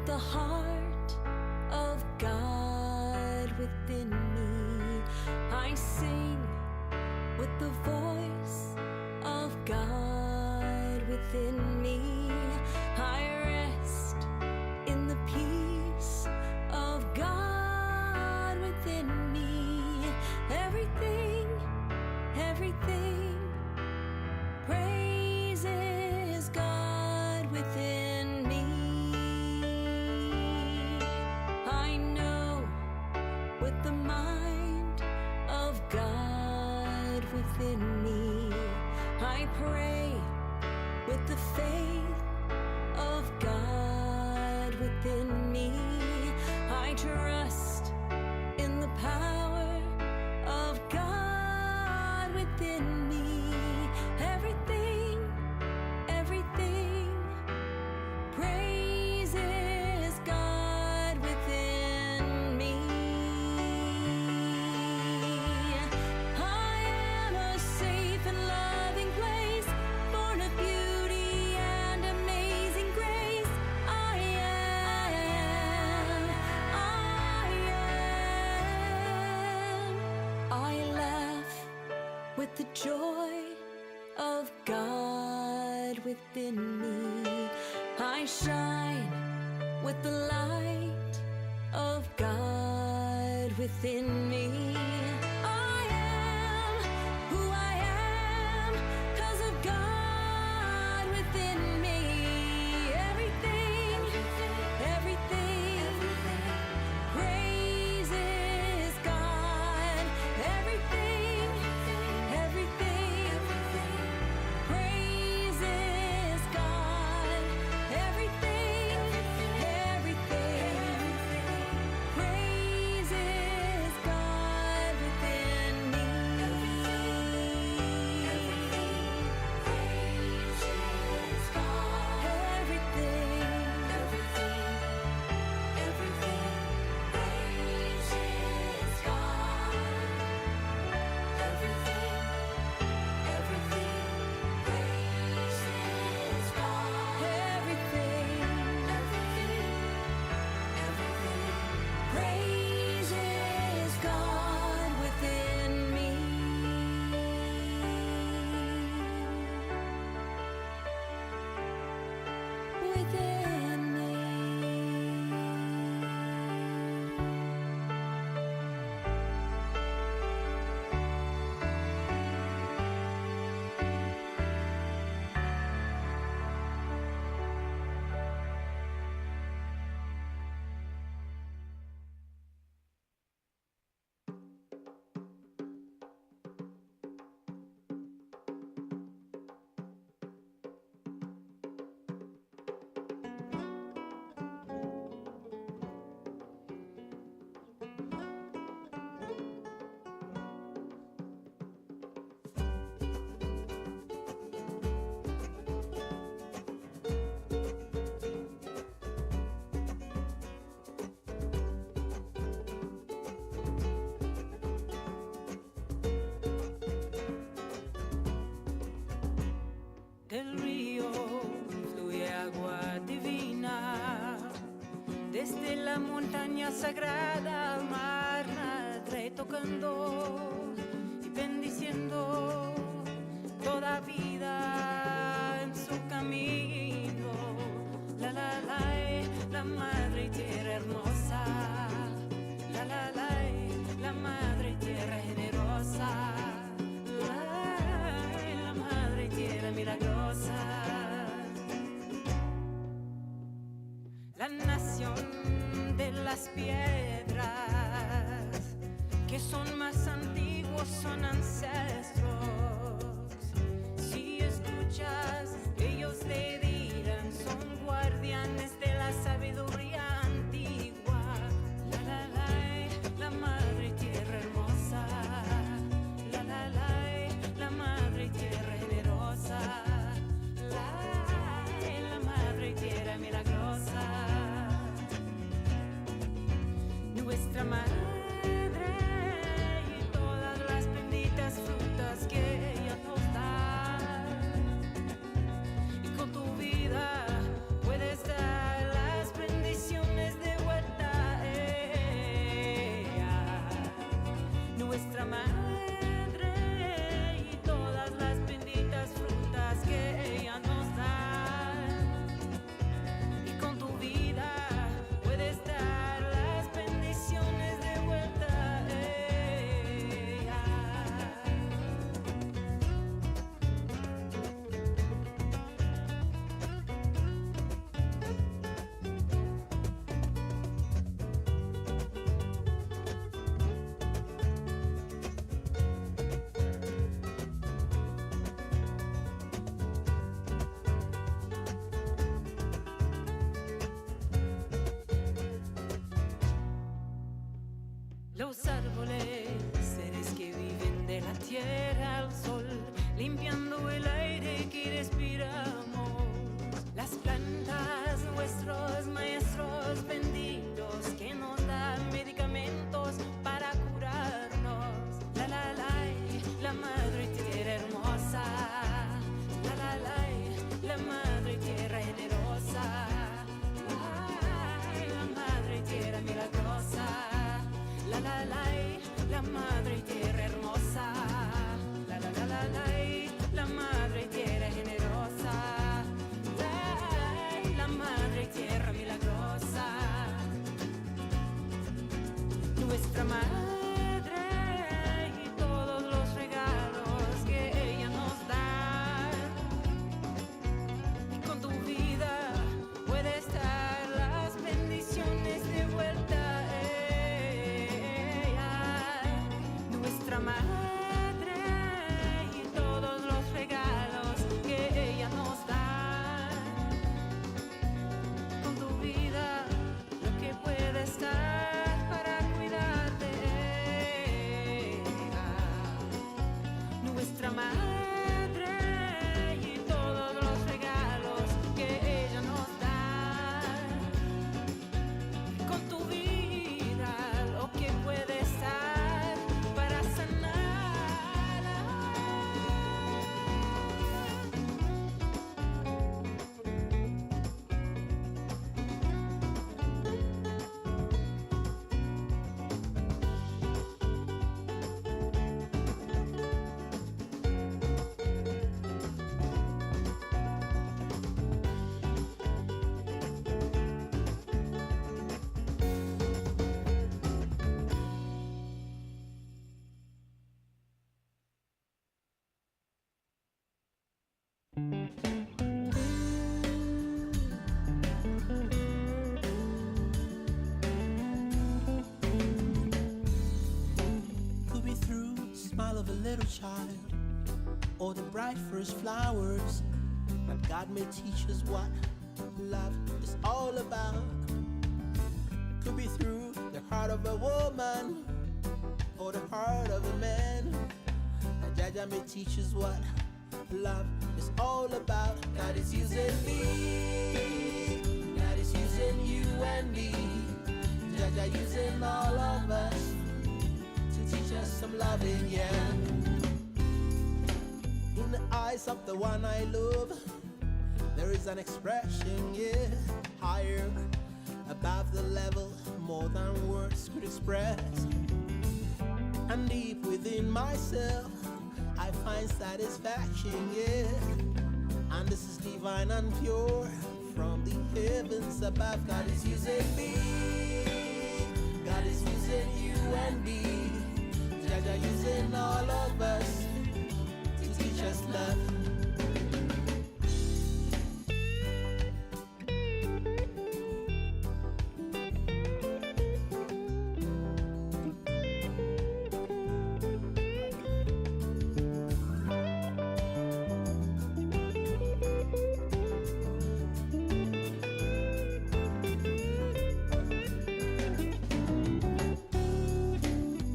with the heart of God within me. I sing with the voice of God within me. I rest in the peace of God within me. Everything praises God within me. I know with the mind of God within me. I pray with the faith of God within me. I trust in the power of God within me. Everything praises God within me. I am a safe and loving place, born of beauty and amazing grace. I laugh with the joy of God within me. I shine with the light of God within me. I am who I am 'cause of God within me. Everything praises God. Everything praises God. Everything praises God within me. Praises God. Everything praises God. Everything praises God. Everything praises God within me. Within me. Del río fluye agua divina, desde la montaña sagrada al mar, madre tocando y bendiciendo toda vida en su camino. La madre tierra hermosa, la madre tierra generosa, la madre tierra milagrosa. La nación de las piedras, que son más antiguos, son ancestros. Si escuchas, ellos te dirán, son guardianes de la sabiduría antigua. La madre tierra hermosa, la madre tierra generosa, la madre tierra milagrosa. Nuestra madre y todas las benditas frutas que ella nos da. Y con tu vida puedes dar las bendiciones árboles, seres que viven de la tierra al sol, limpiando el aire que respiramos. Las plantas, nuestros maestros benditos, que nos dan medicamentos para curarnos. La madre tierra hermosa. La madre tierra generosa. La madre tierra milagrosa. La madre tierra hermosa. La madre tierra generosa. La madre tierra milagrosa. Nuestra madre y todos los regalos que ella nos da. Y con tu vida puedes dar las bendiciones de vuelta. Nuestra madre y todos los regalos que ella nos da. Con tu vida lo que puedes dar para cuidarte. Nuestra madre y todos los regalos que ella nos da. Con tu vida lo que puedes dar para sanar. Could be through the smile of a little child or the bright first flowers, but God may teach us what love is all about. Could be through the heart of a woman or the heart of a man, and Jaja may teach us what love is all about. God is using me, God is using you and me, Jaja using all of us to teach us some loving, yeah. In the eyes of the one I love, there is an expression, yeah, higher, above the level, more than words could express. And deep within myself, I find satisfaction, yeah. And this is divine and pure, from the heavens above. God is using me, God is using you and me, Jaja using all of us to teach us love.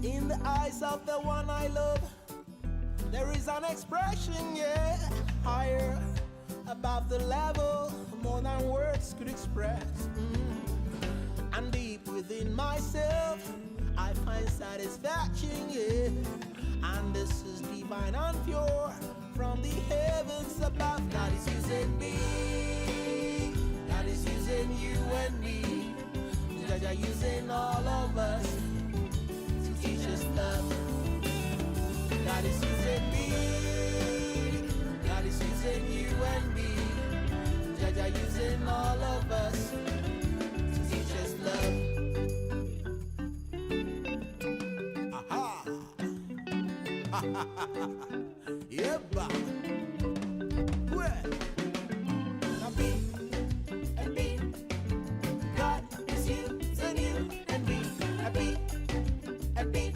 In the eyes of the one I love, there is an expression, yeah, higher, above the level, more than words could express. And deep within myself, I find satisfaction, yeah. And this is divine and pure, from the heavens above. God is using me, God is using you and me, Jaja using all of us to teach us love. God is using me, God is using you and me, Jaja using all of us to teach us love. Aha! Ha ha ha ha! Yeba! Well, now and me, God is using you and me, and me,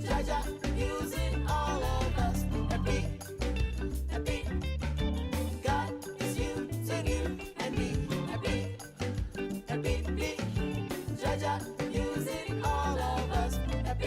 Jaja using all of us, and me, God is using you and me, and me, Jaja using all of us, and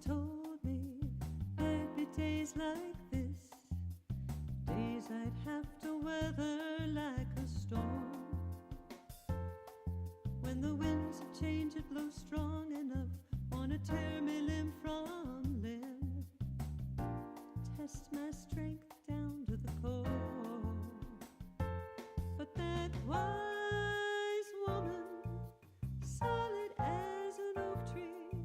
told me there'd be days like this, days I'd have to weather like a storm. When the winds of change it blows strong enough, wanna tear me limb from limb, test my strength down to the core. But that wise woman, solid as an oak tree,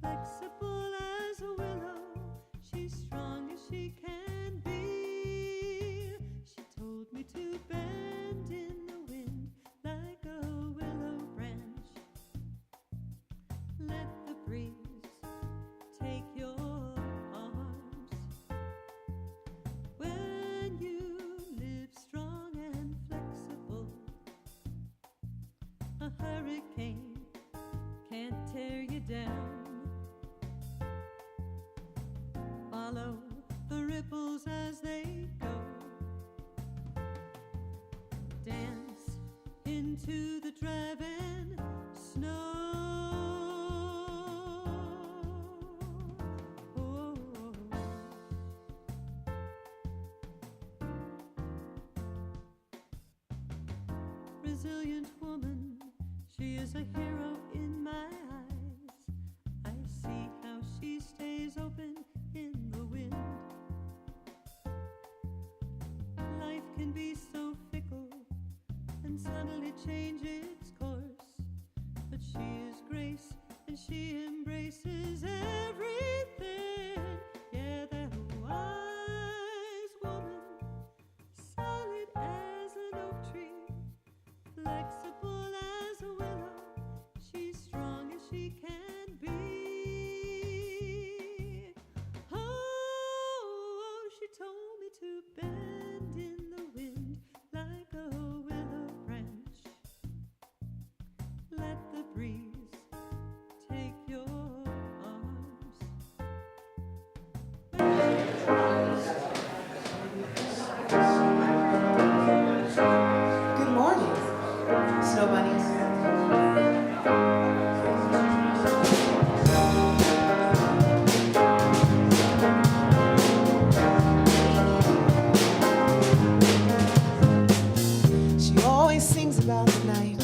flexible as a willow, she's strong as she can be. She told me to bend in the wind like a willow branch. Let the breeze take your arms. When you live strong and flexible, a hurricane can't tear you down. Follow the ripples as they go. Dance into the driving snow. Oh. Resilient woman, she is a hero in my eyes. I see how she stays open in the wind. Life can be so fickle and suddenly change its course, but she is grace and she embraces everything. Yeah, that wise woman, solid as an oak tree, flexible as a willow, she's strong as she can be. Oh, she told me to bend in the wind like a willow branch. Let the breeze take your arms. Good morning, snow bunnies. She always sings about the night.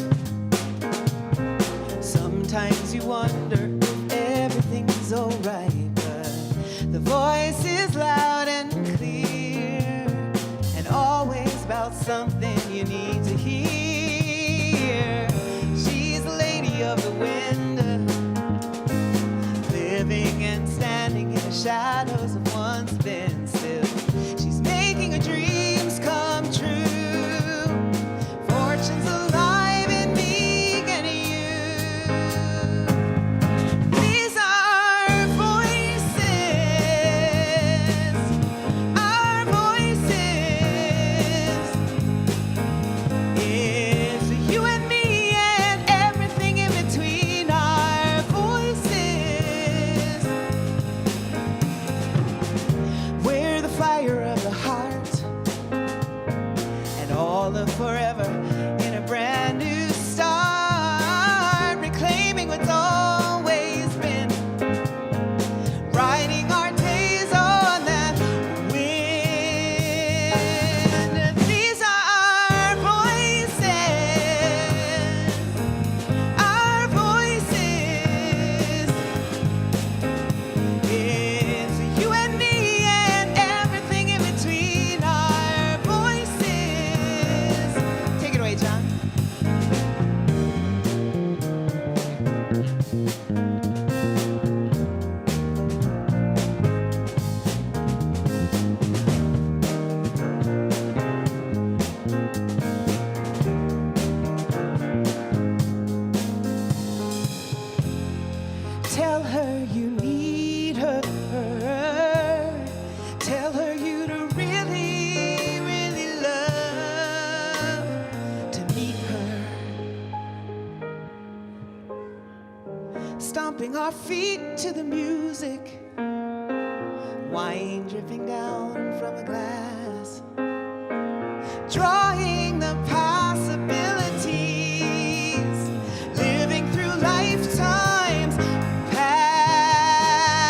Sometimes you wonder if everything is alright, but the voice is loud and clear, and always about something you need to hear. She's the lady of the wind, living and standing in the shadows of one's been still. She's making her dreams come true. Fortune's alive in me and you. These are voices, our voices. It's you and me and everything in between, our voices. We're the fire of the heart, and all of forever in a brand new start, reclaiming what's always been, writing our days on that wind. These are our voices, our voices. It's you and me and everything in between, our voices. Take it away, John. Tell her you need her. Tell her you'd really, really love to meet her. Stomping our feet to the music, wine dripping down from a glass, drawing the possibilities, living through lifetimes past.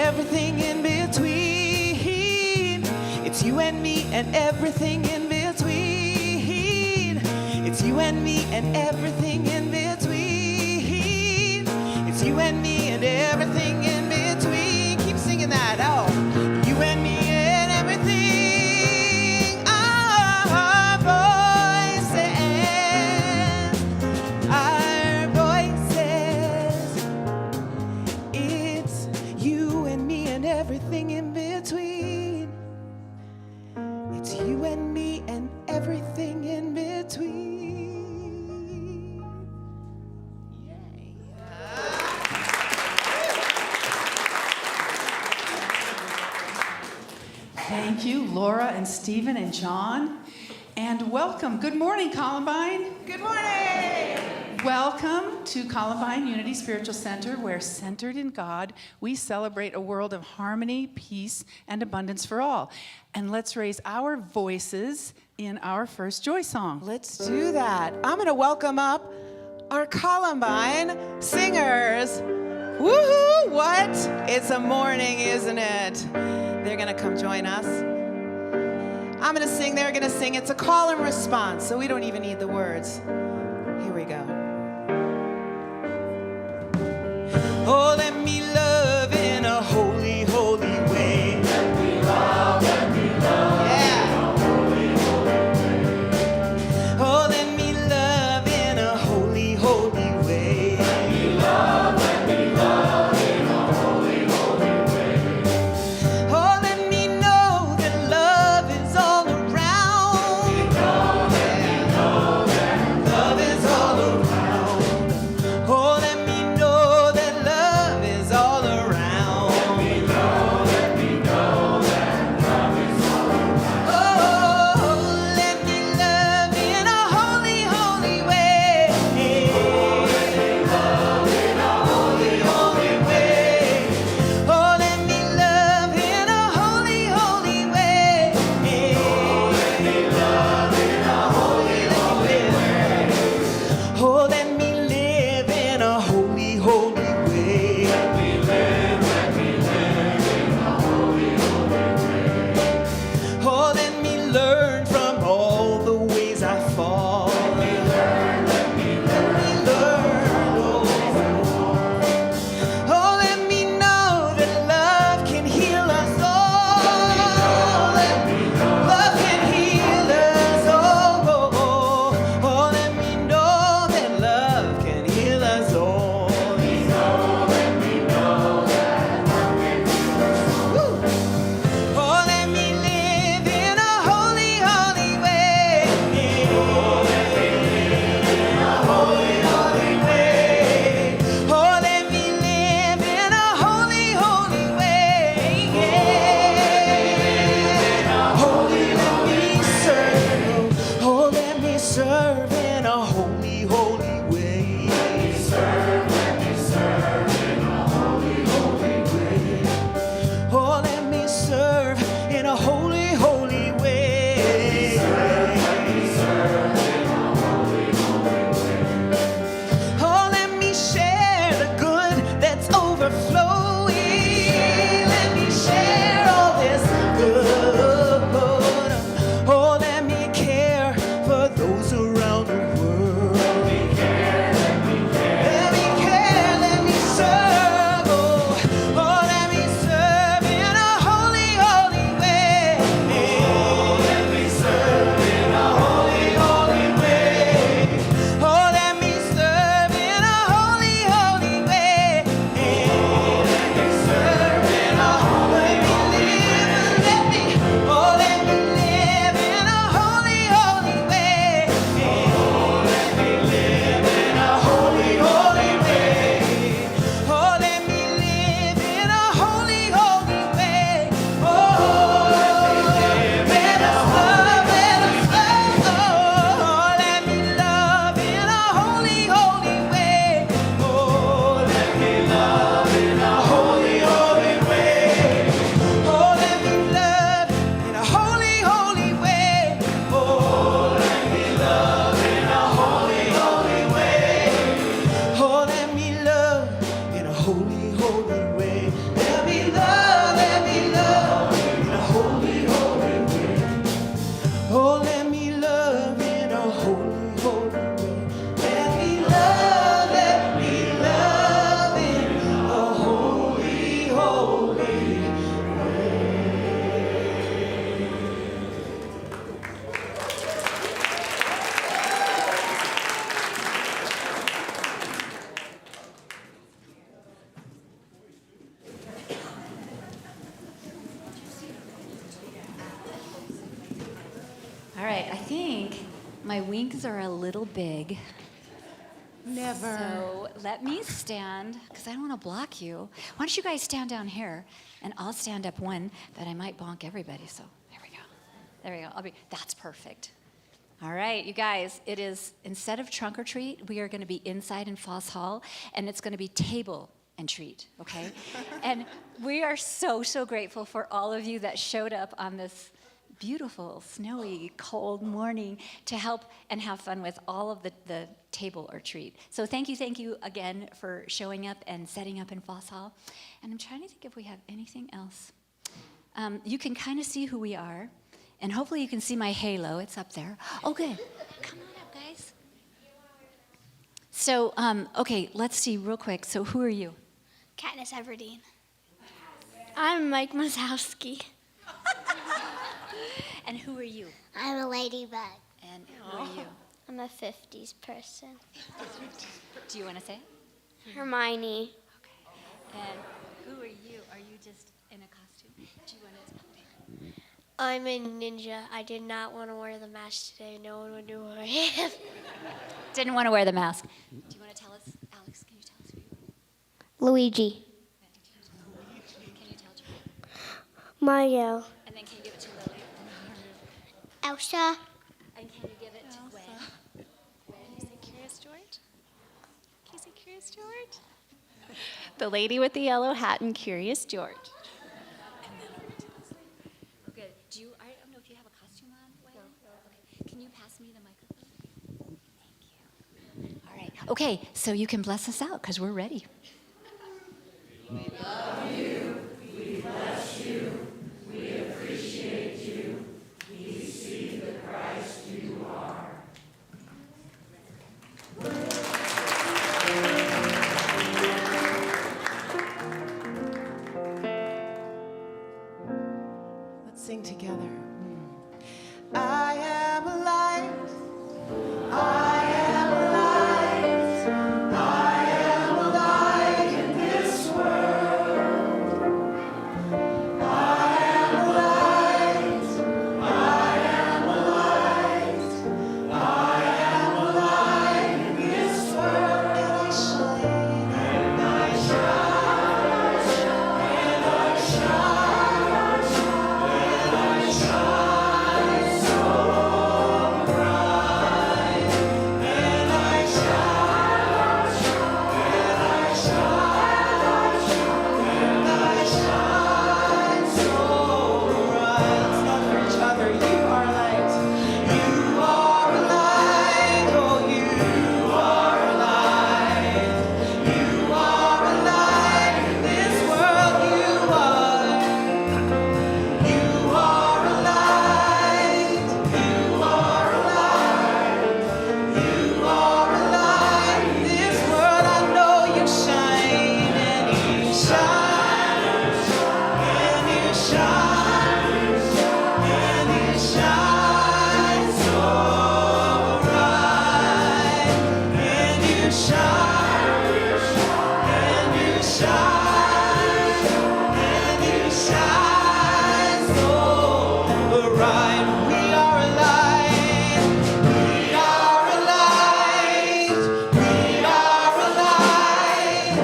everything in between. It's you and me and everything in between. It's you and me and everything in between. It's you and me and everything in between. Keep singing that. Oh, you and me and everything. Our voices. It's you and me and everything in between. It's you and me and everything in between. Thank you, Laura and Stephen and John. And welcome. Good morning, Columbine. Good morning. Welcome to Columbine Unity Spiritual Center, where centered in God, we celebrate a world of harmony, peace, and abundance for all. And let's raise our voices in our first joy song. Let's do that. I'm going to welcome up our Columbine singers. Woohoo! What? It's a morning, isn't it? They're going to come join us. I'm going to sing, they're going to sing. It's a call and response, so we don't even need the words. Here we go. Oh, let me love in a holy, holy way. Let me love, yeah. In a holy, holy way. Oh, let me love in a holy, holy way. Let me love in a holy, holy way. Oh, let me know that love is all around. Love is all around. My wings are a little big. Never. So let me stand, because I don't want to block you. Why don't you guys stand down here, and I'll stand up one, but I might bonk everybody. So there we go. There we go. That's perfect. All right, you guys, it is, instead of trunk or treat, we are going to be inside in Foss Hall, and it's going to be table and treat, okay? And we are so, so grateful for all of you that showed up on this beautiful, snowy, cold morning to help and have fun with all of the table or treat. So thank you again for showing up and setting up in Foss Hall. And I'm trying to think if we have anything else. You can kind of see who we are, and hopefully you can see my halo. It's up there. Oh, good. Come on up, guys. So, okay, let's see real quick. So who are you? Katniss Everdeen. I'm Mike Mazowski. And who are you? I'm a ladybug. And who are you? I'm a 50s person. Do you want to say it? Hermione. Okay. And who are you? Are you just in a costume? Do you want to? I'm a ninja. I did not want to wear the mask today. No one would know who I am. Didn't want to wear the mask. Do you want to tell us, Alex? Can you tell us who you are? Luigi. Can you tell Joy? Mario. And then can you give it to Lily? Elsa. And can you give it to Gwen? Can you say Curious George? Can you say Curious George? The lady with the yellow hat and Curious George. Good. I don't know if you have a costume on, Gwen? No. Okay. Can you pass me the microphone? Thank you. All right. Okay, so you can bless us out because we're ready. Let's sing together. I am a light. I am a light. I am a light in this world. I am a light. I am a light. I am a light in this world. And I shine. And I shine. And I shine. And I shine so bright. And I shine. And I shine. And I shine so bright. Let's love for each other. You are light. You are a light. Oh, you are a light. You are a light in this world. You are. You are a light. You are a light. You are a light in this world. I know you shine and you shine and you shine and you shine so bright and you shine and you shine and you shine so bright. We are a light. We are a light. We are a light.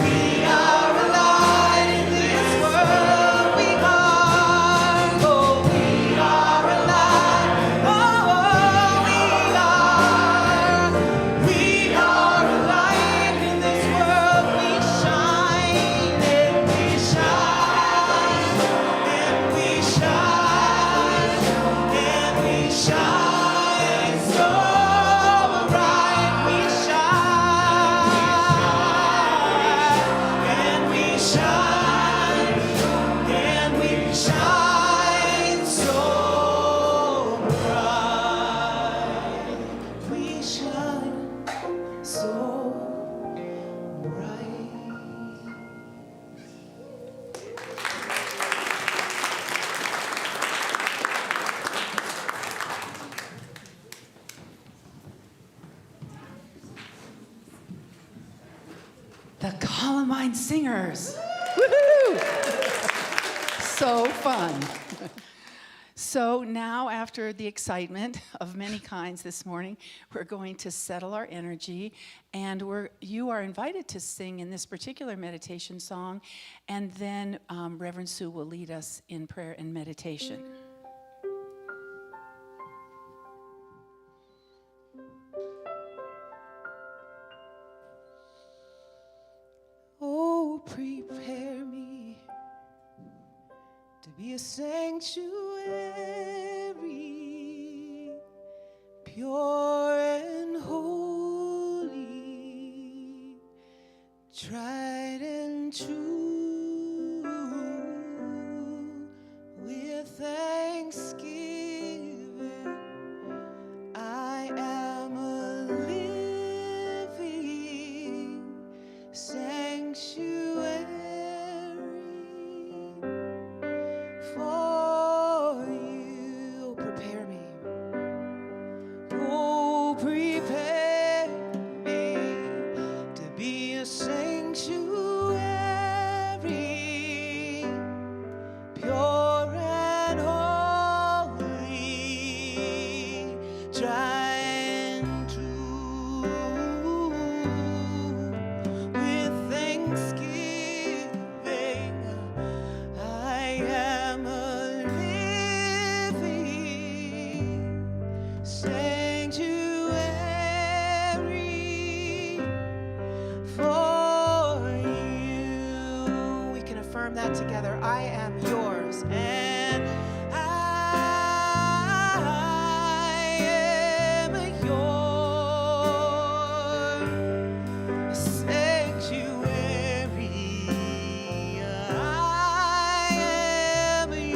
We are a light in this world. We are. Oh, we are a light. Oh, we are. We are a light in this world. We shine and we shine and we shine and we shine so bright. We shine and we shine and we shine so bright. We shine so bright. The Columbine Singers. Woohoo! So fun. So now, after the excitement of many kinds this morning, we're going to settle our energy, and you are invited to sing in this particular meditation song, and then Reverend Sue will lead us in prayer and meditation. Oh, prepare me to be a sanctuary, pure and holy, tried and true, with thanksgiving. I am a living sanctuary for you. Prepare me. Oh, prepare me to be a sanctuary, pure and holy, tried true, with thanksgiving. I am a living sanctuary for you. We can affirm that together. I am yours, and I am your sanctuary. I am yours.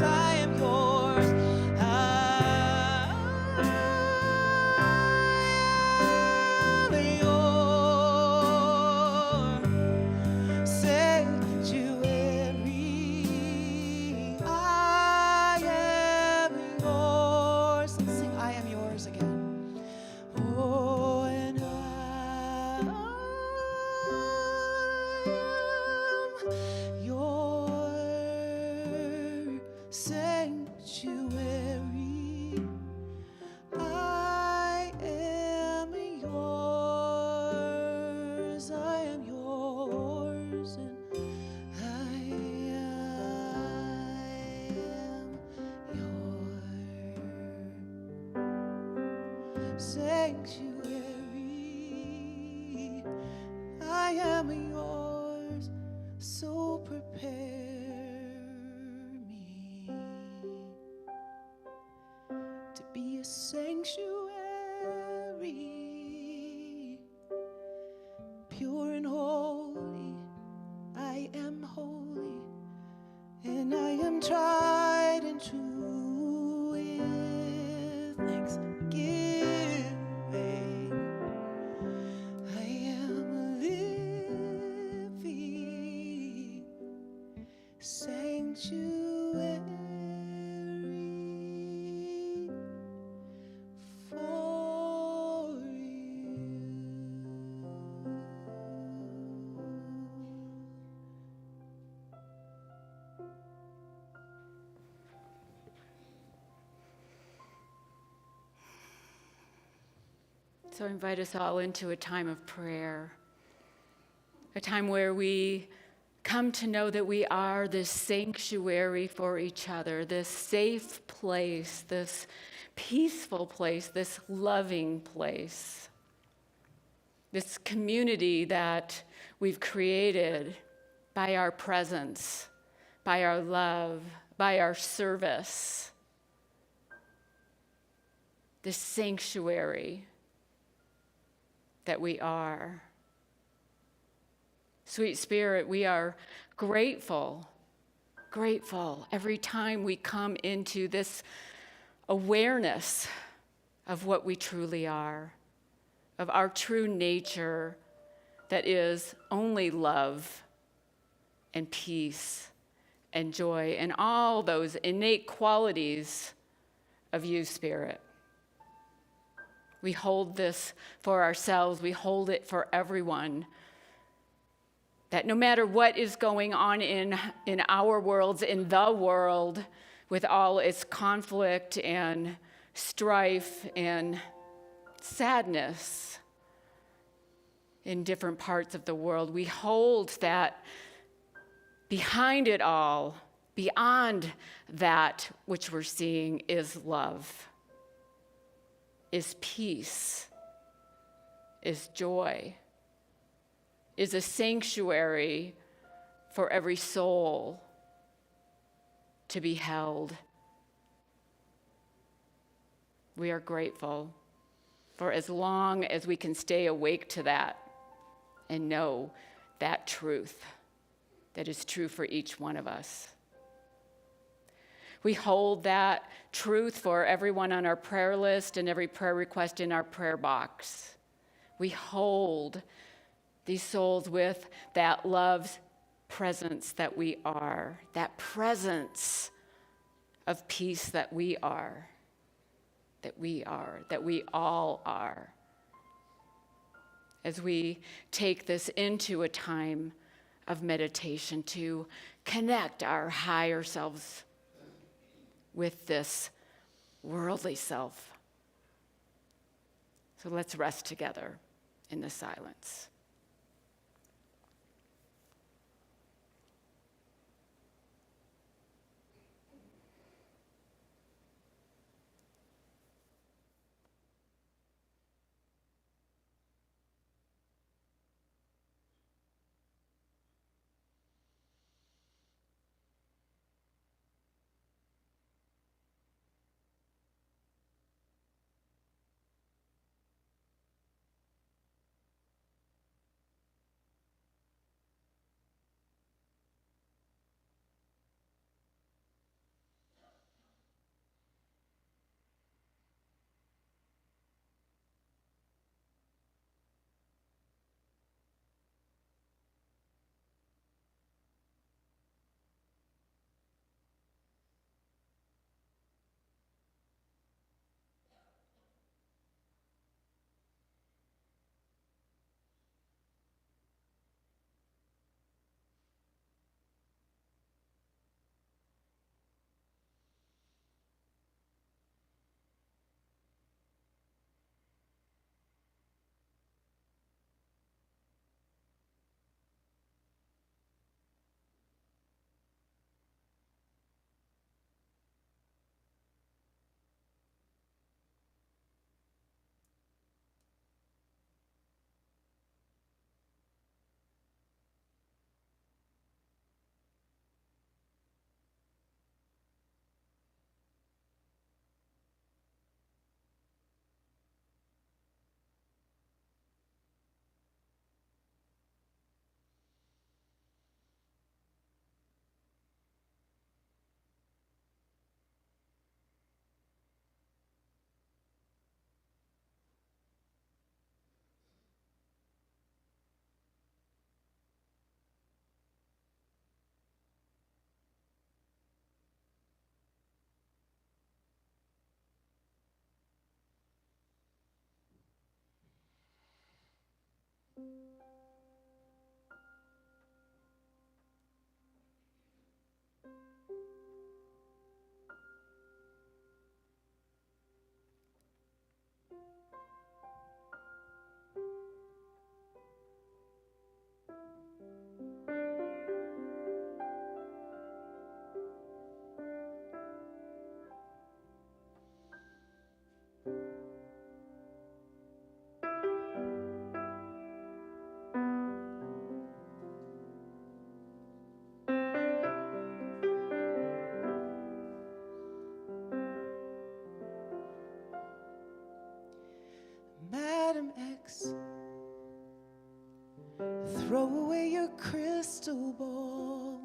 I am yours. I am your sanctuary. I am yours. Let's sing I am yours again. Oh, and I am your sanctuary. I am yours. I am yours, and I am your sanctuary. I am yours, so prepare me to be a sanctuary, pure and holy. I am holy, and I am tried and true with thanksgiving. I am a living sanctuary for you. So I invite us all into a time of prayer, a time where we come to know that we are this sanctuary for each other, this safe place, this peaceful place, this loving place, this community that we've created by our presence, by our love, by our service, this sanctuary that we are. Sweet Spirit, we are grateful every time we come into this awareness of what we truly are, of our true nature that is only love and peace and joy and all those innate qualities of you, Spirit. We hold this for ourselves. We hold it for everyone. That no matter what is going on in our worlds, in the world, with all its conflict and strife and sadness in different parts of the world, we hold that behind it all, beyond that which we're seeing, is love, is peace, is joy, is a sanctuary for every soul to be held. We are grateful for as long as we can stay awake to that and know that truth that is true for each one of us. We hold that truth for everyone on our prayer list and every prayer request in our prayer box. We hold these souls with that love's presence that we are, that presence of peace that we are, that we all are. As we take this into a time of meditation to connect our higher selves with this worldly self. So let's rest together in the silence. Madam X, throw away your crystal ball,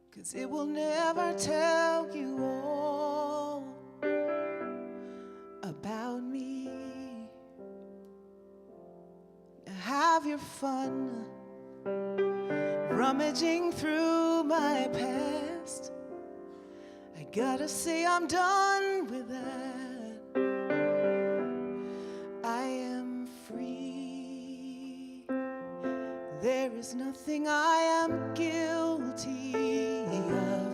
'cause it will never tell you all about me. Now have your fun rummaging through my past. I gotta say I'm done with that. I am free. There is nothing I am guilty of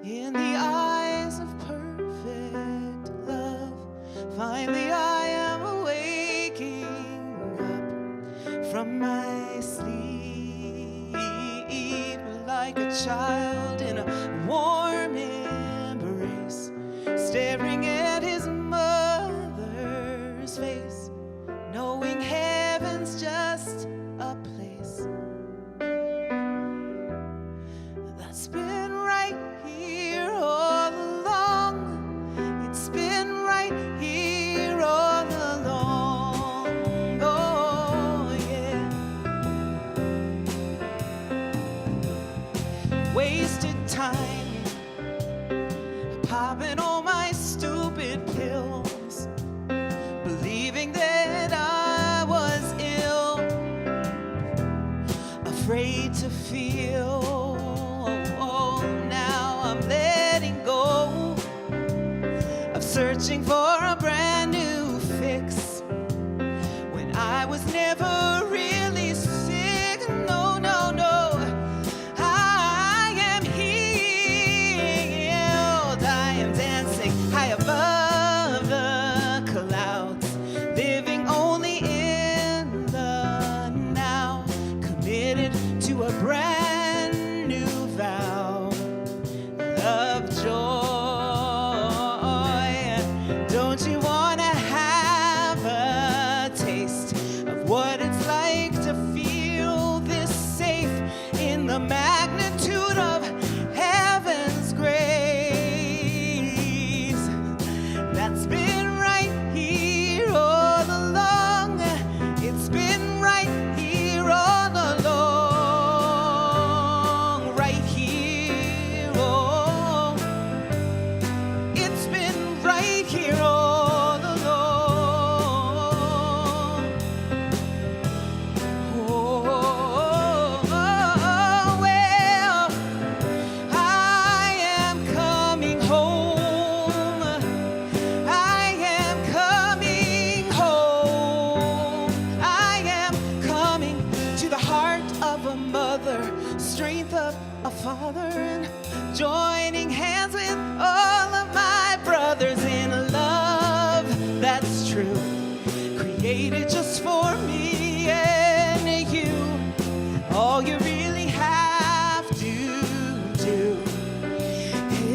in the eyes of perfect love. Finally, I am waking up from my sleep like a child in a warm embrace, staring at his mother's face, knowing heaven's just a place that's been right here all along. It's been right here all along. Oh, yeah. Wasted time popping all my stupid pills, believing that I was ill, afraid to feel. Now I'm letting go of searching for a brand new fix when I was never really sick. No, no, no. I am healed. I am dancing high above the clouds, living only in the now, committed to a brand new vow of joy. Don't you want to have a taste of what it's like to feel this safe in the magnitude of heaven's grace? That's been right here all along. It's been right here all along. Right here, oh. It's been right here all along. Oh, well, I am coming home. I am coming home. I am coming to the heart of a mother, strength of a father, and joining hands with all of my brothers in a love that's true, created just for me and you. All you really have to do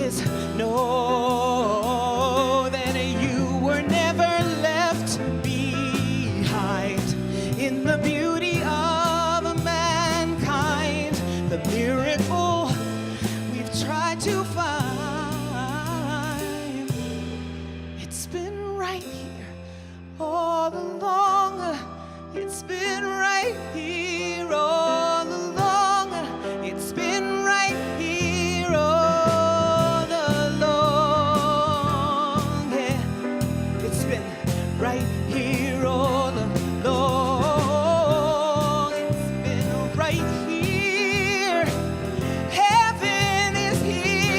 is know that you were never left behind in the beauty of mankind, the miracle we've tried to find. It's been right here all along. It's been right here all along. It's been right here all along. Yeah, it's been right here all along. It's been right here. Heaven is here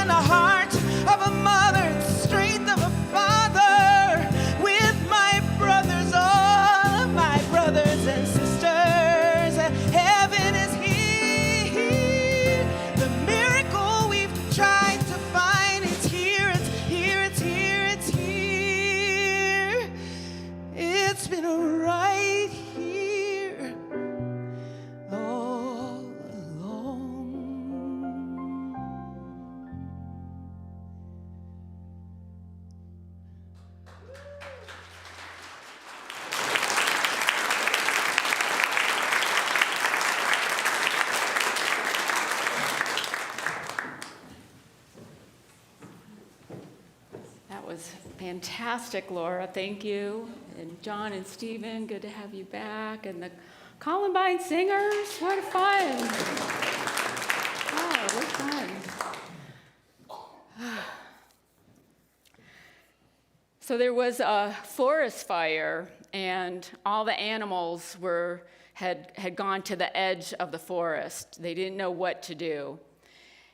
in the heart of a mother, strength of a father, with my brothers, all of my brothers and sisters. Heaven is here. The miracle we've tried to find, it's here, it's here, it's here, it's here. It's been right here all along. That was fantastic, Laura. Thank you. And John and Stephen, good to have you back. And the Columbine singers, what fun. Oh, what fun. So there was a forest fire, and all the animals had gone to the edge of the forest. They didn't know what to do.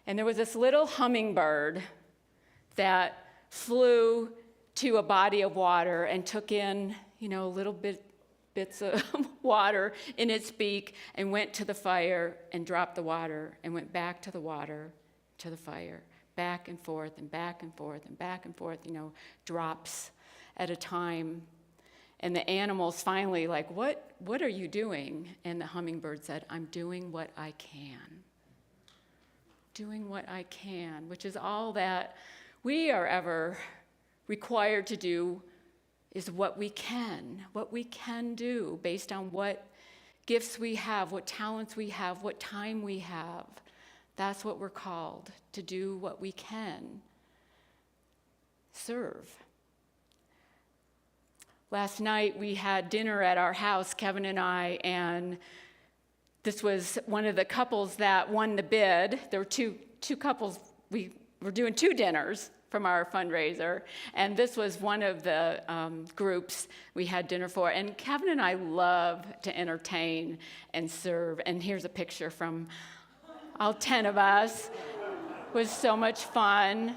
And there was this little hummingbird that flew to a body of water and took in, a little bit bits of water in its beak and went to the fire and dropped the water and went back to the water, to the fire, back and forth and back and forth and back and forth, drops at a time. And the animals finally like, what are you doing? And the hummingbird said, I'm doing what I can. Doing what I can, which is all that we are ever required to do, is what we can do based on what gifts we have, what talents we have, what time we have. That's what we're called, to do what we can. Serve. Last night we had dinner at our house, Kevin and I, and this was one of the couples that won the bid. There were two couples. We were doing 2 dinners from our fundraiser, and this was one of the groups we had dinner for. And Kevin and I love to entertain and serve. And here's a picture from all 10 of us. It was so much fun.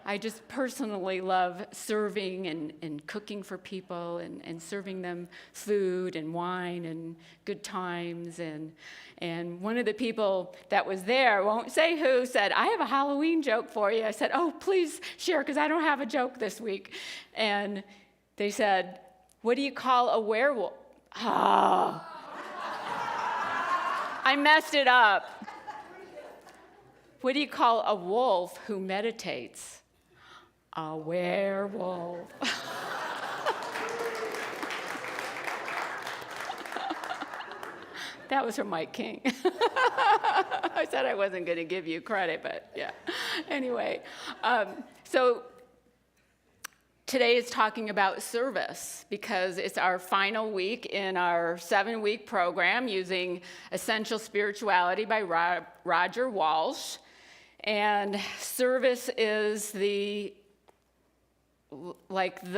I just personally love serving and cooking for people and serving them food and wine and good times. And one of the people that was there, won't say who, said, I have a Halloween joke for you. I said, oh, please share, because I don't have a joke this week. And they said, what do you call a werewolf? Oh. I messed it up. What do you call a wolf who meditates? A werewolf. That was from Mike King. I said I wasn't going to give you credit, but yeah. Anyway, so today is talking about service because it's our final week in our 7-week program using Essential Spirituality by Roger Walsh. And service is the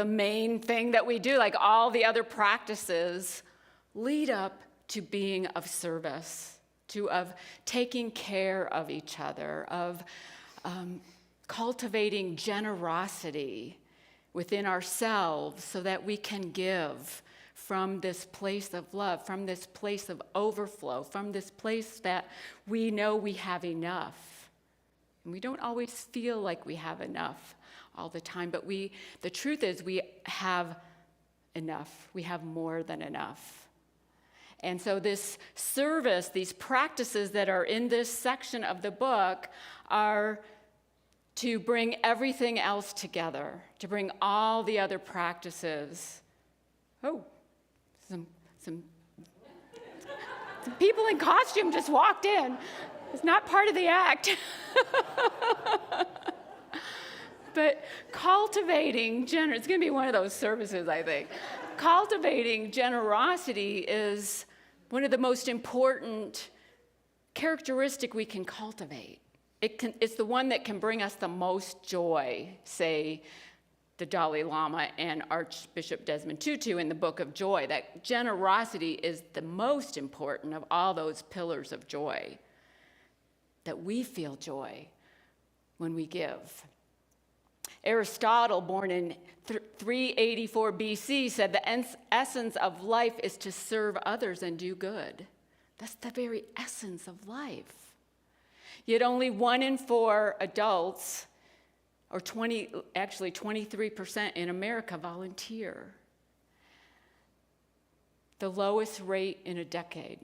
main thing that we do. Like all the other practices lead up to being of service, of taking care of each other, of cultivating generosity within ourselves so that we can give from this place of love, from this place of overflow, from this place that we know we have enough. And we don't always feel like we have enough all the time, but the truth is we have enough. We have more than enough. And so this service, these practices that are in this section of the book are to bring everything else together, to bring all the other practices. Oh, some people in costume just walked in. It's not part of the act. But cultivating it's going to be one of those services, I think. Cultivating generosity is one of the most important characteristic we can cultivate. It's the one that can bring us the most joy, say the Dalai Lama and Archbishop Desmond Tutu in the Book of Joy, that generosity is the most important of all those pillars of joy, that we feel joy when we give. Aristotle, born in 384 BC, said the essence of life is to serve others and do good. That's the very essence of life. Yet only 1 in 4 adults, or 23% in America, volunteer. The lowest rate in a decade.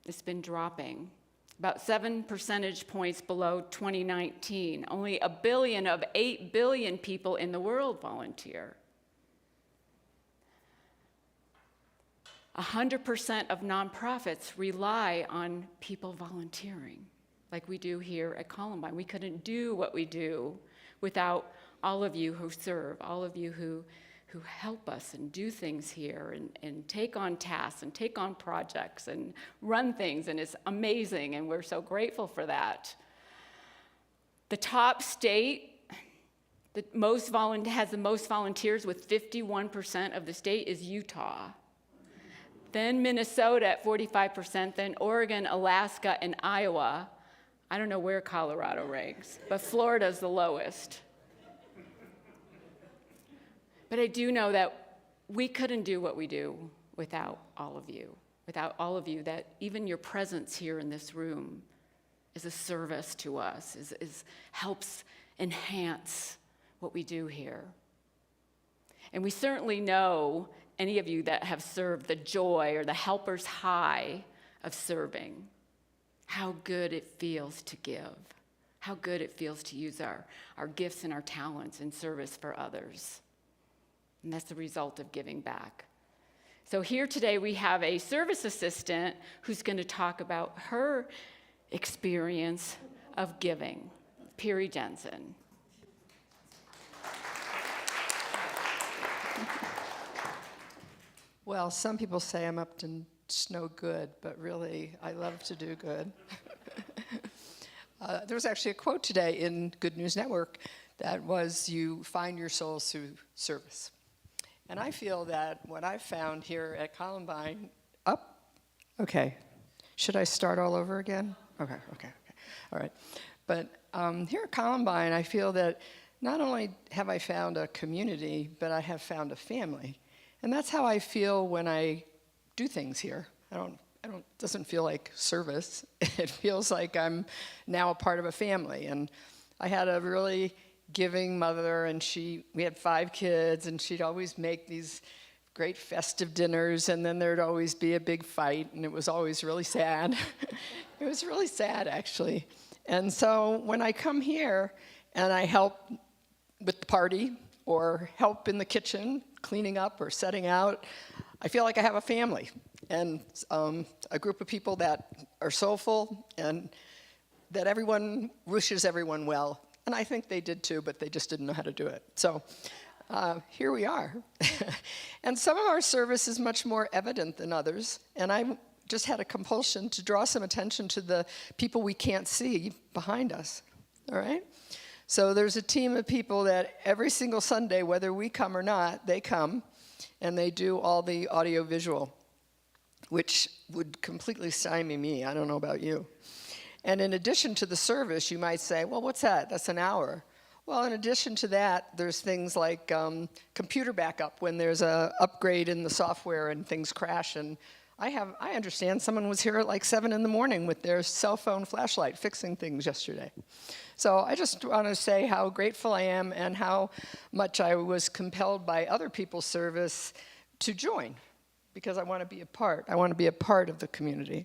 It's been dropping. About 7 percentage points below 2019. Only 1 billion of 8 billion people in the world volunteer. 100% of nonprofits rely on people volunteering, like we do here at Columbine. We couldn't do what we do without all of you who serve, all of you who help us and do things here and take on tasks and take on projects and run things, and it's amazing, and we're so grateful for that. The top state that has the most volunteers with 51% of the state is Utah. Then Minnesota at 45%, then Oregon, Alaska, and Iowa. I don't know where Colorado ranks, but Florida's the lowest. But I do know that we couldn't do what we do without all of you. Without all of you, that even your presence here in this room is a service to us, helps enhance what we do here. And we certainly know, any of you that have served, the joy or the helper's high of serving, how good it feels to give, how good it feels to use our gifts and our talents in service for others. And that's the result of giving back. So here today we have a service assistant who's going to talk about her experience of giving, Piri Jensen. Well, some people say I'm up to no good, but really, I love to do good. There was actually a quote today in Good News Network that was, "You find your souls through service." And I feel that what I've found here at Columbine, okay. Should I start all over again? Okay, all right. But here at Columbine, I feel that not only have I found a community, but I have found a family. And that's how I feel when I do things here. It doesn't feel like service. It feels like I'm now a part of a family. And I had a really giving mother, and we had 5 kids, and she'd always make these great festive dinners, and then there'd always be a big fight, and it was always really sad. It was really sad, actually. And so when I come here and I help with the party or help in the kitchen, cleaning up or setting out, I feel like I have a family and a group of people that are soulful and that everyone wishes everyone well. And I think they did too, but they just didn't know how to do it. So here we are. And some of our service is much more evident than others. And I just had a compulsion to draw some attention to the people we can't see behind us. All right? So there's a team of people that every single Sunday, whether we come or not, they come and they do all the audio-visual, which would completely stymie me. I don't know about you. And in addition to the service, you might say, well, what's that? That's an hour. Well, in addition to that, there's things like computer backup when there's an upgrade in the software and things crash. And I understand someone was here at like 7 in the morning with their cell phone flashlight fixing things yesterday. So I just want to say how grateful I am and how much I was compelled by other people's service to join, because I want to be a part. I want to be a part of the community.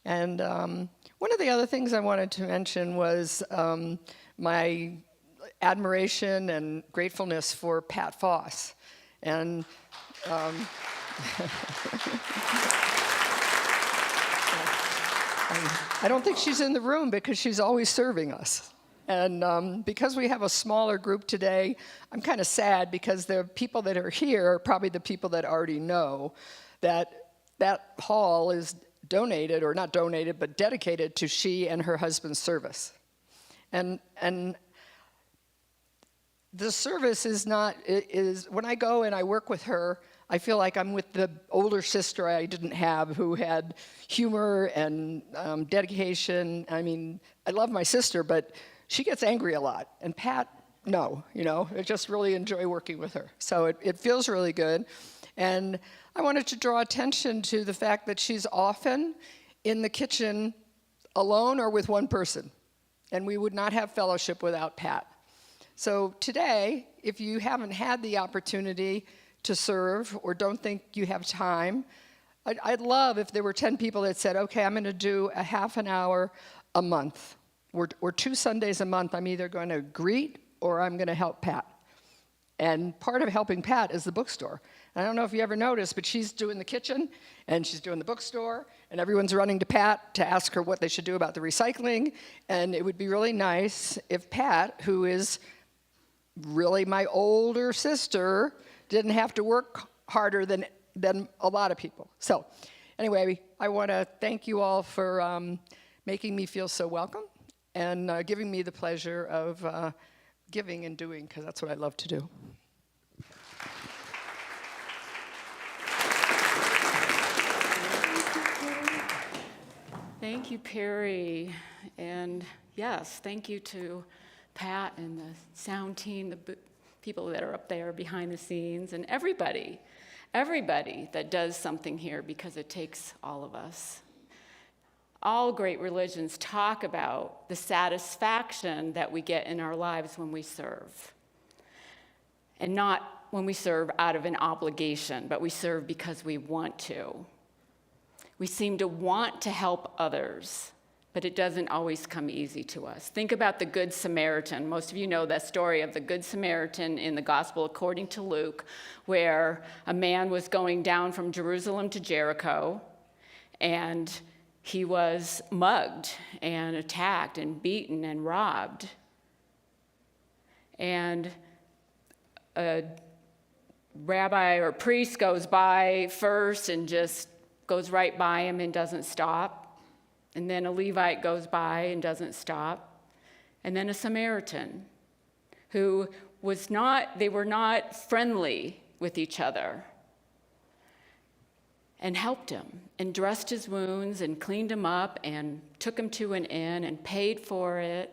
And one of the other things I wanted to mention was my admiration and gratefulness for Pat Foss. And I don't think she's in the room because she's always serving us. And because we have a smaller group today, I'm kind of sad because the people that are here are probably the people that already know that that hall is donated, or not donated, but dedicated to she and her husband's service. And the service is when I go and I work with her, I feel like I'm with the older sister I didn't have, who had humor and dedication. I mean, I love my sister, but she gets angry a lot. And Pat, no, I just really enjoy working with her. So it feels really good. And I wanted to draw attention to the fact that she's often in the kitchen alone or with one person. And we would not have fellowship without Pat. So today, if you haven't had the opportunity to serve or don't think you have time, I'd love if there were 10 people that said, okay, I'm going to do a half an hour a month. Or 2 Sundays a month, I'm either going to greet or I'm going to help Pat. And part of helping Pat is the bookstore. I don't know if you ever noticed, but she's doing the kitchen, and she's doing the bookstore, and everyone's running to Pat to ask her what they should do about the recycling. And it would be really nice if Pat, who is really my older sister, didn't have to work harder than a lot of people. So anyway, I want to thank you all for making me feel so welcome and giving me the pleasure of giving and doing, because that's what I love to do. Thank you, Piri. And yes, thank you to Pat and the sound team, the people that are up there behind the scenes, and everybody that does something here, because it takes all of us. All great religions talk about the satisfaction that we get in our lives when we serve. And not when we serve out of an obligation, but we serve because we want to. We seem to want to help others, but it doesn't always come easy to us. Think about the Good Samaritan. Most of you know that story of the Good Samaritan in the Gospel according to Luke, where a man was going down from Jerusalem to Jericho, and he was mugged and attacked and beaten and robbed. And a rabbi or priest goes by first and just goes right by him and doesn't stop. And then a Levite goes by and doesn't stop. And then a Samaritan who they were not friendly with each other, and helped him and dressed his wounds and cleaned him up and took him to an inn and paid for it,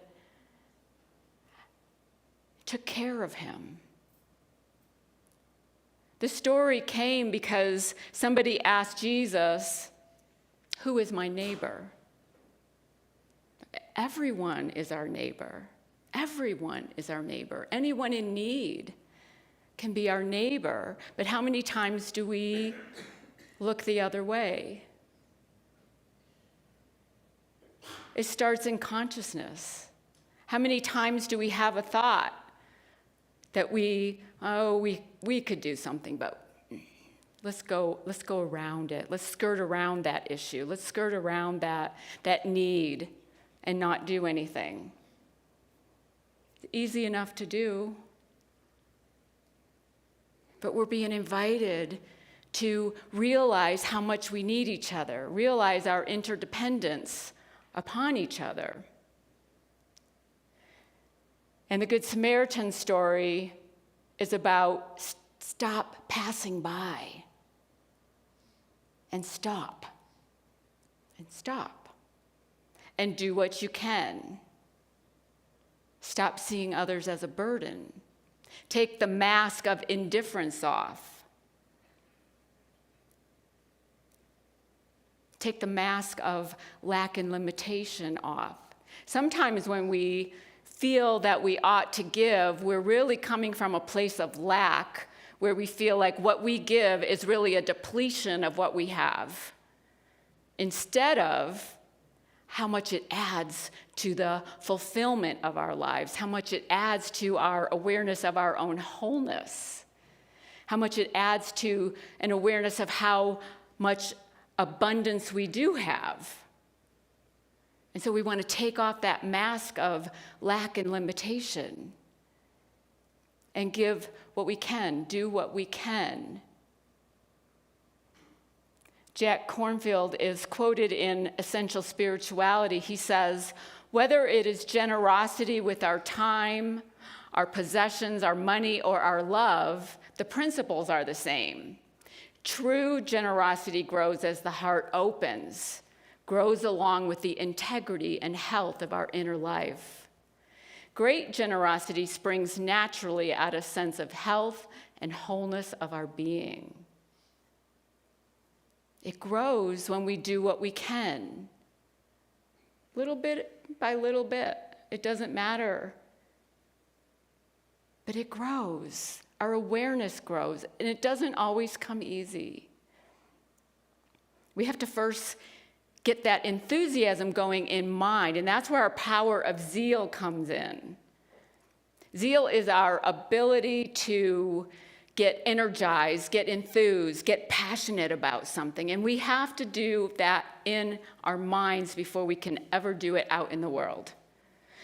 took care of him. The story came because somebody asked Jesus, "Who is my neighbor?" Everyone is our neighbor. Everyone is our neighbor. Anyone in need can be our neighbor. But how many times do we look the other way? It starts in consciousness. How many times do we have a thought that we could do something, but let's go around it. Let's skirt around that issue. Let's skirt around that need and not do anything. It's easy enough to do. But we're being invited to realize how much we need each other, realize our interdependence upon each other. And the Good Samaritan story is about stop passing by and stop and do what you can. Stop seeing others as a burden. Take the mask of indifference off. Take the mask of lack and limitation off. Sometimes when we feel that we ought to give, we're really coming from a place of lack, where we feel like what we give is really a depletion of what we have, instead of how much it adds to the fulfillment of our lives, how much it adds to our awareness of our own wholeness, how much it adds to an awareness of how much abundance we do have. And so we want to take off that mask of lack and limitation and give what we can, do what we can. Jack Kornfield is quoted in Essential Spirituality. He says, "Whether it is generosity with our time, our possessions, our money, or our love, the principles are the same. True generosity grows as the heart opens, grows along with the integrity and health of our inner life. Great generosity springs naturally out of a sense of health and wholeness of our being. It grows when we do what we can, little bit by little bit. It doesn't matter. But it grows. Our awareness grows, and it doesn't always come easy. We have to first get that enthusiasm going in mind, and that's where our power of zeal comes in. Zeal is our ability to get energized, get enthused, get passionate about something, and we have to do that in our minds before we can ever do it out in the world.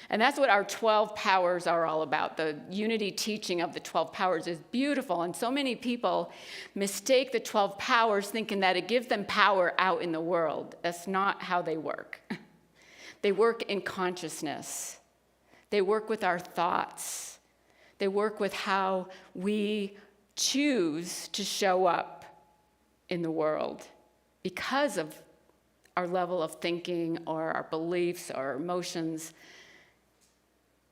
And that's what our 12 powers are all about. The unity teaching of the 12 powers is beautiful, and so many people mistake the 12 powers thinking that it gives them power out in the world. That's not how they work. They work in consciousness. They work with our thoughts. They work with how we choose to show up in the world because of our level of thinking or our beliefs or emotions.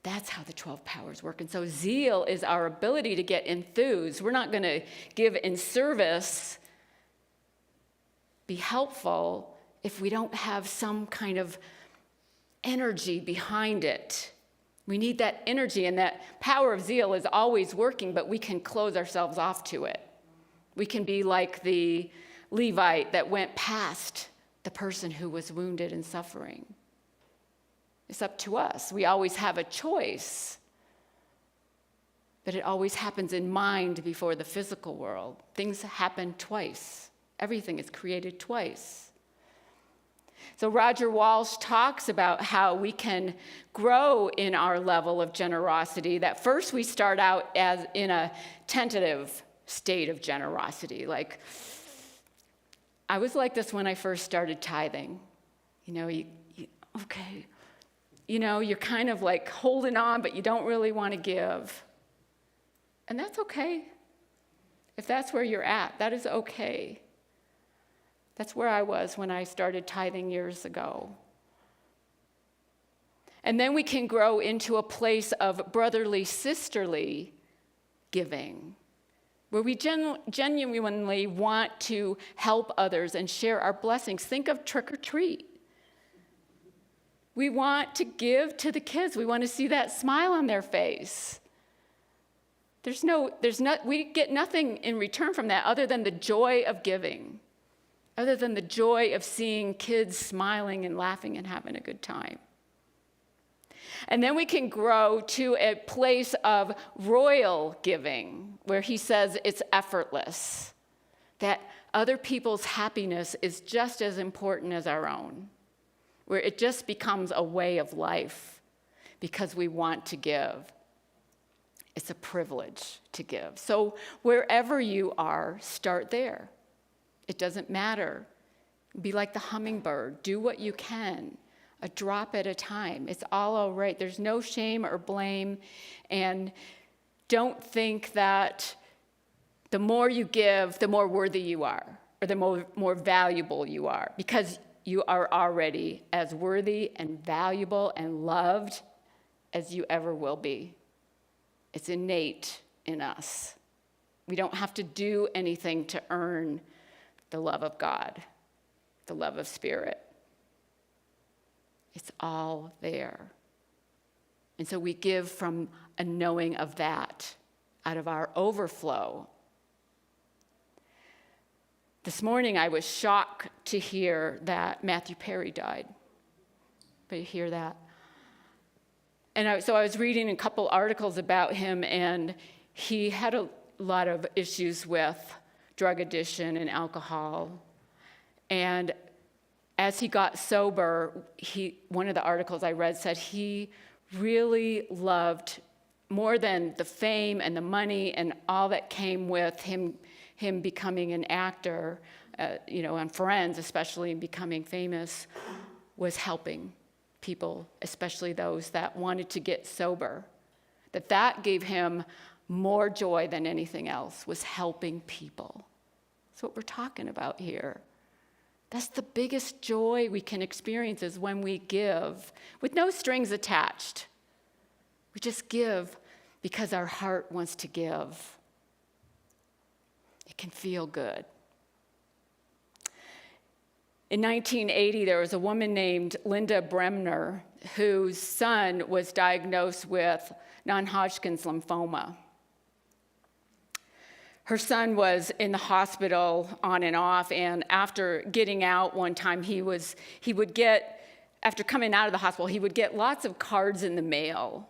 That's how the 12 powers work. And so zeal is our ability to get enthused. We're not going to give in service, be helpful, if we don't have some kind of energy behind it. We need that energy, and that power of zeal is always working, but we can close ourselves off to it. We can be like the Levite that went past the person who was wounded and suffering. It's up to us. We always have a choice, but it always happens in mind before the physical world. Things happen twice. Everything is created twice. So Roger Walsh talks about how we can grow in our level of generosity, that first we start out as in a tentative state of generosity. Like, I was like this when I first started tithing. Okay. You're kind of like holding on, but you don't really want to give. And that's okay. If that's where you're at, that is okay. That's where I was when I started tithing years ago. And then we can grow into a place of brotherly, sisterly giving, where we genuinely want to help others and share our blessings. Think of trick or treat. We want to give to the kids. We want to see that smile on their face. We get nothing in return from that other than the joy of giving, other than the joy of seeing kids smiling and laughing and having a good time. And then we can grow to a place of royal giving, where he says it's effortless, that other people's happiness is just as important as our own, where it just becomes a way of life because we want to give. It's a privilege to give. So wherever you are, start there. It doesn't matter. Be like the hummingbird. Do what you can, a drop at a time. It's all right. There's no shame or blame. And don't think that the more you give, the more worthy you are, or the more valuable you are, because you are already as worthy and valuable and loved as you ever will be. It's innate in us. We don't have to do anything to earn the love of God, the love of Spirit. It's all there. And so we give from a knowing of that, out of our overflow. This morning I was shocked to hear that Matthew Perry died. But you hear that? And so I was reading a couple articles about him, and he had a lot of issues with drug addiction and alcohol. And as he got sober, one of the articles I read said he really loved, more than the fame and the money and all that came with him becoming an actor, and Friends especially, and becoming famous, was helping people, especially those that wanted to get sober. That gave him more joy than anything else, was helping people. That's what we're talking about here. That's the biggest joy we can experience, is when we give with no strings attached. We just give because our heart wants to give. It can feel good. In 1980, there was a woman named Linda Bremner whose son was diagnosed with non-Hodgkin's lymphoma. Her son was in the hospital on and off, and after getting out one time, after coming out of the hospital, he would get lots of cards in the mail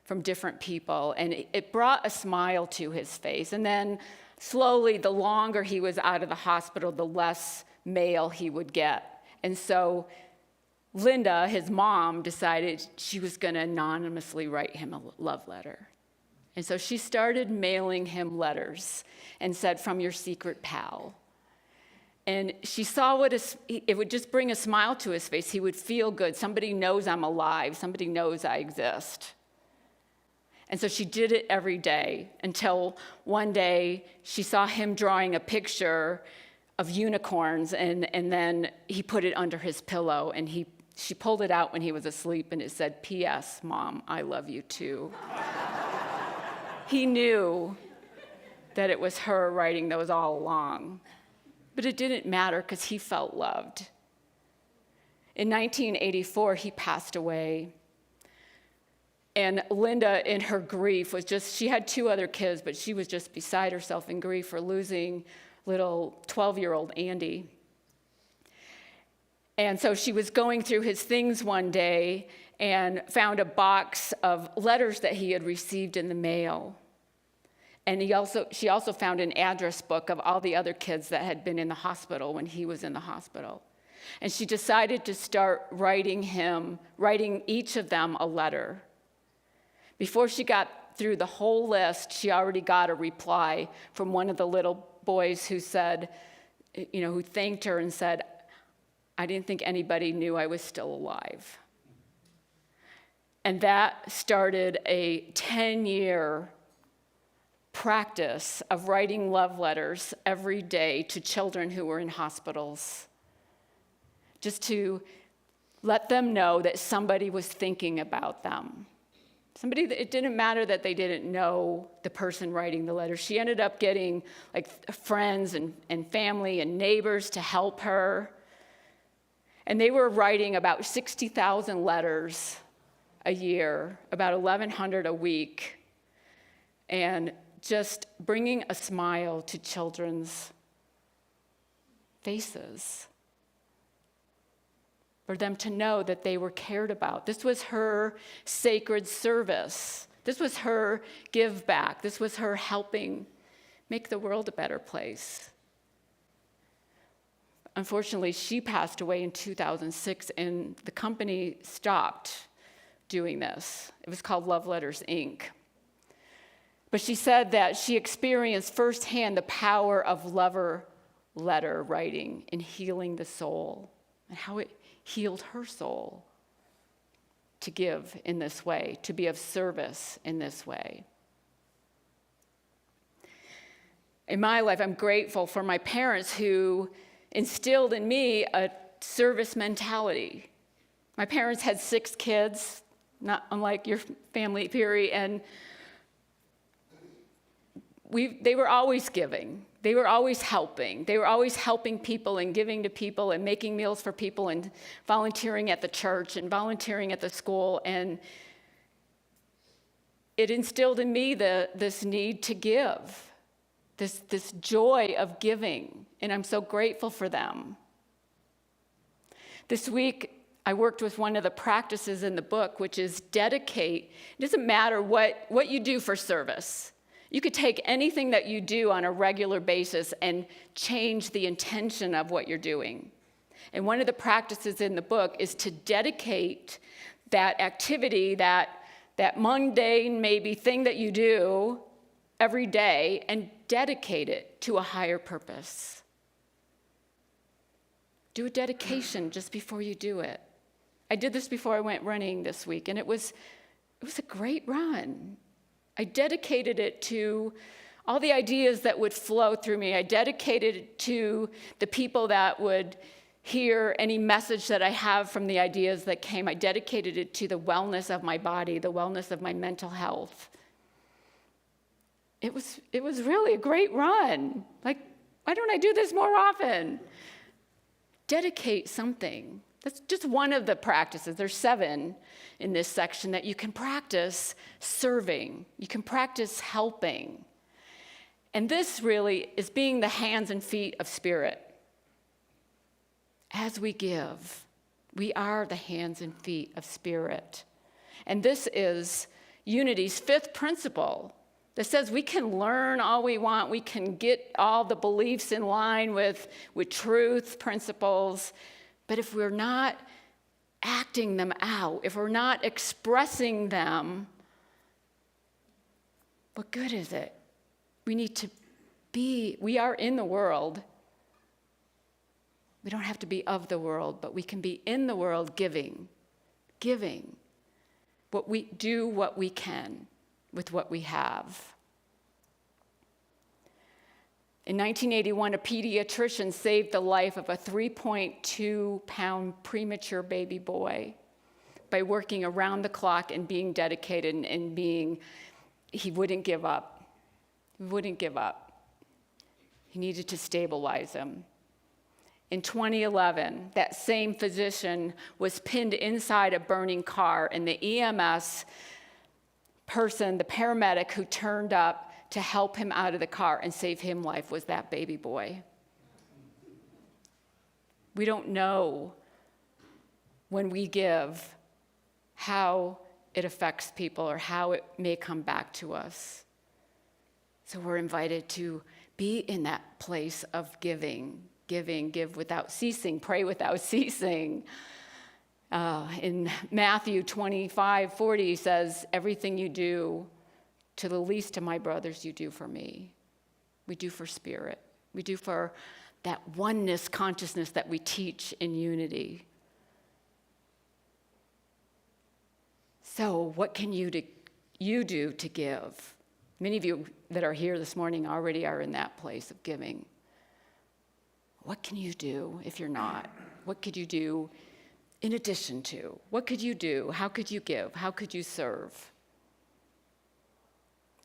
from different people, and it brought a smile to his face. And then slowly, the longer he was out of the hospital, the less mail he would get. And so Linda, his mom, decided she was going to anonymously write him a love letter. And so she started mailing him letters and said, "From your secret pal." And she saw it would just bring a smile to his face. He would feel good. Somebody knows I'm alive. Somebody knows I exist. And so she did it every day until one day she saw him drawing a picture of unicorns, and then he put it under his pillow, and he She pulled it out when he was asleep, and it said, P.S., Mom, I love you too. He knew that it was her writing those all along, but it didn't matter because he felt loved. In 1984, he passed away. And Linda, in her grief, she had 2 other kids, but she was just beside herself in grief for losing little 12-year-old Andy. And so she was going through his things one day and found a box of letters that he had received in the mail. And she also found an address book of all the other kids that had been in the hospital when he was in the hospital. And she decided to start writing each of them a letter. Before she got through the whole list, she already got a reply from one of the little boys who said, who thanked her and said, I didn't think anybody knew I was still alive. And that started a 10-year practice of writing love letters every day to children who were in hospitals, just to let them know that somebody was thinking about them. It didn't matter that they didn't know the person writing the letter. She ended up getting friends and family and neighbors to help her. And they were writing about 60,000 letters a year, about 1,100 a week, and just bringing a smile to children's faces, for them to know that they were cared about. This was her sacred service. This was her give back. This was her helping make the world a better place. Unfortunately, she passed away in 2006, and the company stopped doing this. It was called Love Letters, Inc. But she said that she experienced firsthand the power of lover letter writing in healing the soul, and how it healed her soul to give in this way, to be of service in this way. In my life, I'm grateful for my parents who instilled in me a service mentality. My parents had 6 kids, not unlike your family, Piri, and they were always giving. They were always helping. They were always helping people and giving to people and making meals for people and volunteering at the church and volunteering at the school. And it instilled in me this need to give, this joy of giving. And I'm so grateful for them. This week, I worked with one of the practices in the book, which is dedicate. It doesn't matter what you do for service. You could take anything that you do on a regular basis and change the intention of what you're doing. And one of the practices in the book is to dedicate that activity, that mundane maybe thing that you do every day, and dedicate it to a higher purpose. Do a dedication just before you do it. I did this before I went running this week, and it was a great run. I dedicated it to all the ideas that would flow through me. I dedicated it to the people that would hear any message that I have from the ideas that came. I dedicated it to the wellness of my body, the wellness of my mental health. It was really a great run. Why don't I do this more often? Dedicate something. That's just one of the practices. There's 7 in this section that you can practice serving. You can practice helping. And this really is being the hands and feet of Spirit. As we give, we are the hands and feet of Spirit. And this is Unity's 5th principle that says we can learn all we want. We can get all the beliefs in line with truth principles. But if we're not acting them out, if we're not expressing them, what good is it? We are in the world. We don't have to be of the world, but we can be in the world giving. What we can with what we have. In 1981, a pediatrician saved the life of a 3.2-pound premature baby boy by working around the clock and being dedicated and he wouldn't give up. He wouldn't give up. He needed to stabilize him. In 2011, that same physician was pinned inside a burning car, and the EMS person, the paramedic who turned up to help him out of the car and save him life was that baby boy. We don't know when we give how it affects people or how it may come back to us. So we're invited to be in that place of giving, give without ceasing, pray without ceasing. In Matthew 25:40 says, everything you do to the least of my brothers, you do for me. We do for spirit. We do for that oneness consciousness that we teach in unity. So what can you do to give? Many of you that are here this morning already are in that place of giving. What can you do if you're not? What could you do in addition to? What could you do? How could you give? How could you serve?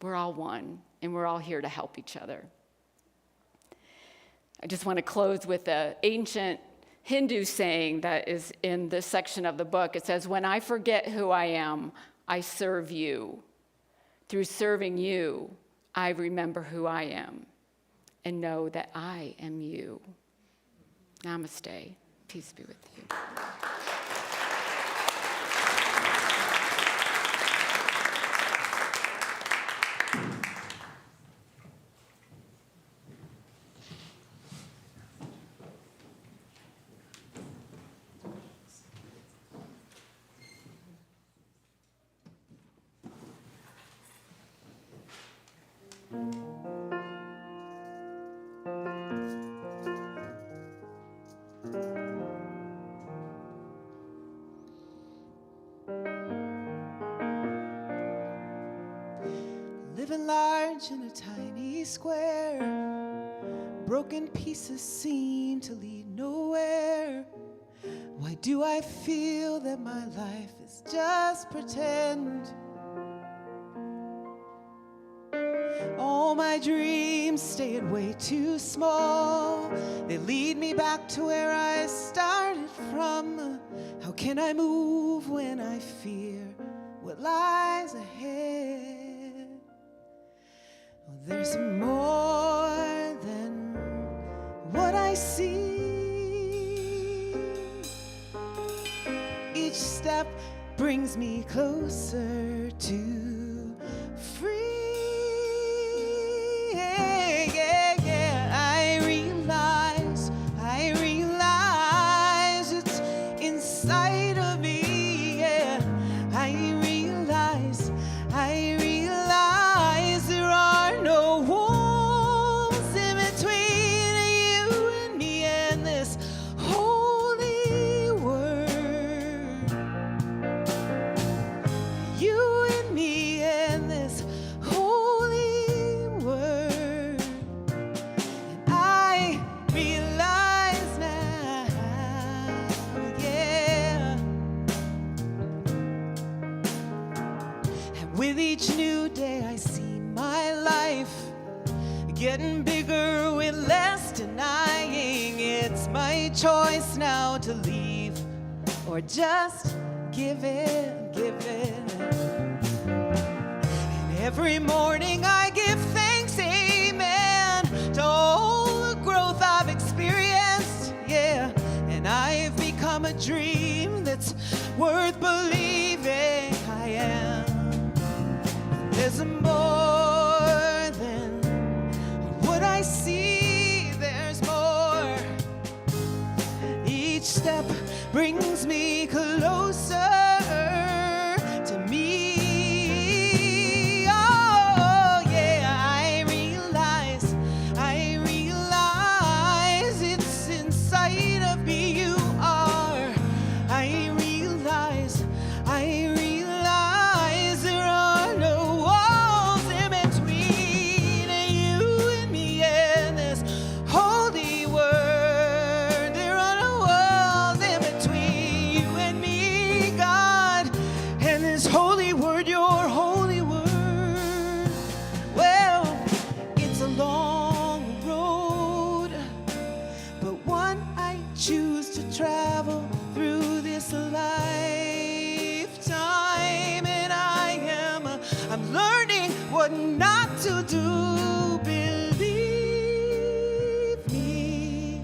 We're all one, and we're all here to help each other. I just want to close with an ancient Hindu saying that is in this section of the book. It says, when I forget who I am, I serve you. Through serving you, I remember who I am and know that I am you. Namaste. Peace be with you. Living large in a tiny square, broken pieces seem to lead nowhere. Why do I feel that my life is just pretend? All my dreams stayed way too small. They lead me back to where I started from. How can I move when I fear what lies ahead? Well, there's more than what I see. Each step brings me closer to free. I realize it's inside of me. Yeah, I realize there are no walls in between you and me and this holy word. You and me and this holy word. And I realize now, yeah. And with each new day I see my life getting bigger with less denying. It's my choice now to leave or just give it, give it. And every morning I give thanks, amen, to all the growth I've experienced, yeah. And I've become a dream that's worth believing I am. There's more than what I see, there's more. Each step brings me closer to me. Oh, yeah, I realize it's inside of me you are. I realize there are no walls in between you and me and this to do. Believe me,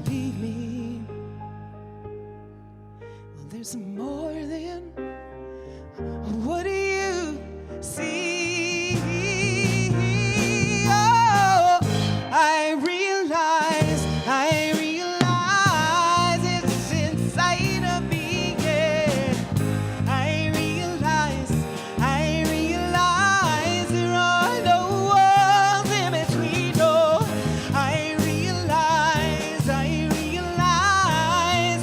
believe me. Well, there's more than what do you see? Oh, I realize it's inside of me, yeah. I realize there are no walls in between, no. I realize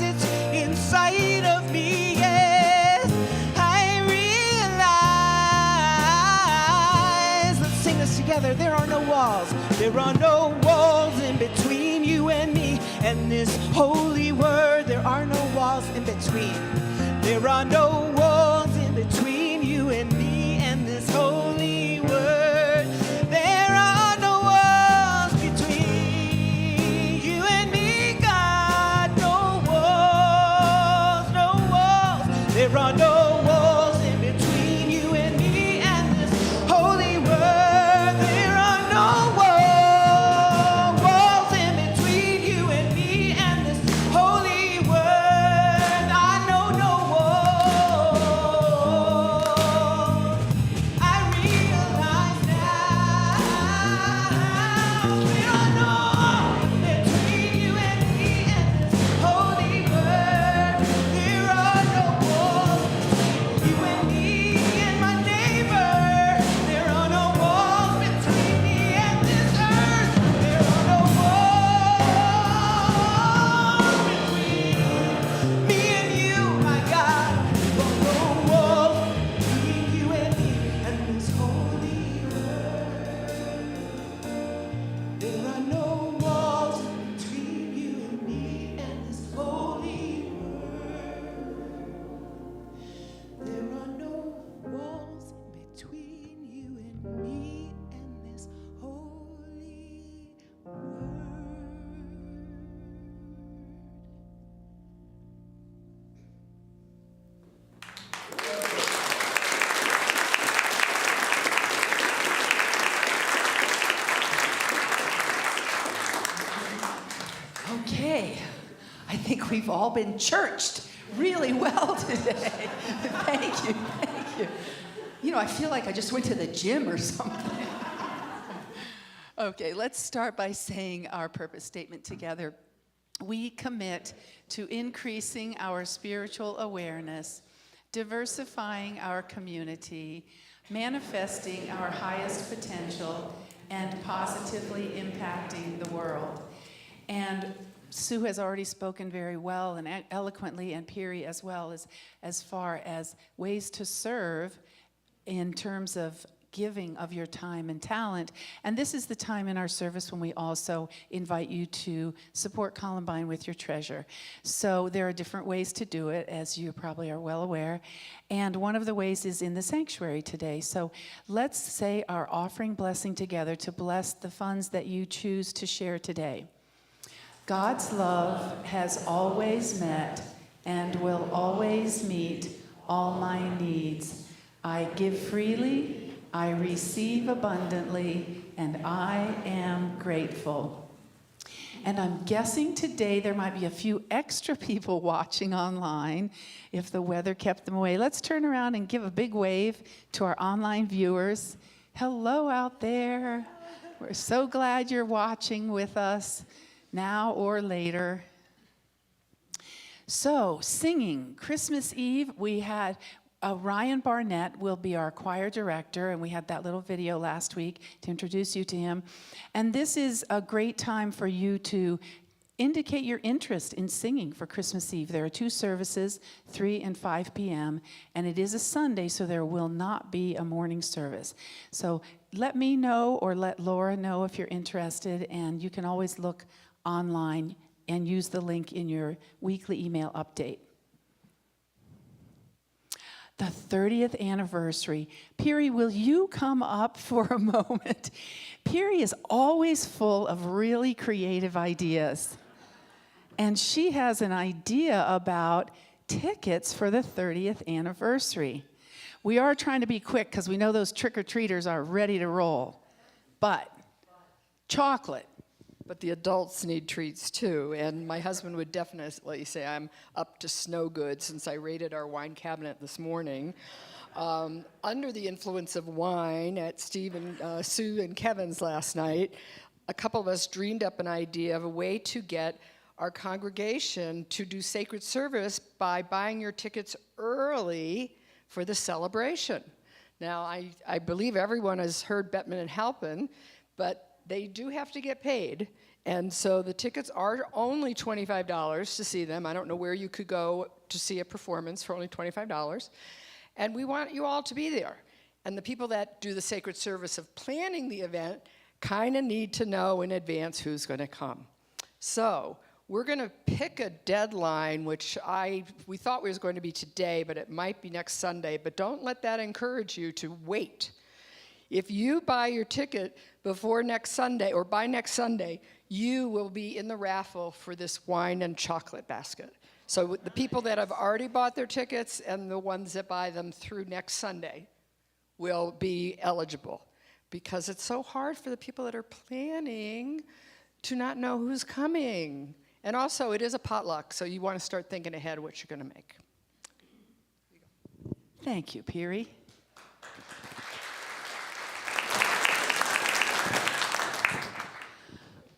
it's inside of me, yes. I realize, let's sing this together, there are no walls. There are no walls in between you and me and this holy word. There are no walls in between. There are no walls in between you and me and this holy word. There are no walls between you and me, God. No walls, no walls. There are no walls in between you and me and this holy word. There are no walls in between you and me and this holy word. I know no walls. I realize now there are no walls between you and me and this holy word. There are no walls between you and me and my neighbor. There are no walls between me and this earth. There are no walls between me and you, my God. There are no walls between you and me and this holy word. There are no walls between you and me and this holy word. There are no walls between you and me and this holy Okay, I think we've all been churched really well today. Thank you, thank you. You know, I feel like I just went to the gym or something. Okay, let's start by saying our purpose statement together. We commit to increasing our spiritual awareness, diversifying our community, manifesting our highest potential, and positively impacting the world. And Sue has already spoken very well and eloquently, and Piri as well, as far as ways to serve in terms of giving of your time and talent. And this is the time in our service when we also invite you to support Columbine with your treasure. So there are different ways to do it, as you probably are well aware. And one of the ways is in the sanctuary today. So let's say our offering blessing together to bless the funds that you choose to share today. God's love has always met and will always meet all my needs. I give freely, I receive abundantly, and I am grateful. And I'm guessing today there might be a few extra people watching online if the weather kept them away. Let's turn around and give a big wave to our online viewers. Hello out there. We're so glad you're watching with us now or later. So, singing, Christmas Eve, we had Ryan Barnett will be our choir director, and we had that little video last week to introduce you to him. And this is a great time for you to indicate your interest in singing for Christmas Eve. There are 2 services, 3 and 5 p.m., and it is a Sunday, so there will not be a morning service. So let me know or let Laura know if you're interested, and you can always look online and use the link in your weekly email update. The 30th anniversary. Piri, will you come up for a moment? Piri is always full of really creative ideas. And she has an idea about tickets for the 30th anniversary. We are trying to be quick because we know those trick-or-treaters are ready to roll. But chocolate. But the adults need treats too, and my husband would definitely say I'm up to snow good since I raided our wine cabinet this morning. Under the influence of wine at Steve and Sue and Kevin's last night, a couple of us dreamed up an idea of a way to get our congregation to do sacred service by buying your tickets early for the celebration. Now, I believe everyone has heard Bettman and Halpin, but they do have to get paid. And so the tickets are only $25 to see them. I don't know where you could go to see a performance for only $25. And we want you all to be there. And the people that do the sacred service of planning the event kind of need to know in advance who's going to come. So we're going to pick a deadline, which we thought was going to be today, but it might be next Sunday. But don't let that encourage you to wait. If you buy your ticket before next Sunday or by next Sunday, you will be in the raffle for this wine and chocolate basket. So the people that have already bought their tickets and the ones that buy them through next Sunday will be eligible, because it's so hard for the people that are planning to not know who's coming. And also, it is a potluck, so you want to start thinking ahead what you're going to make. Thank you, Peary.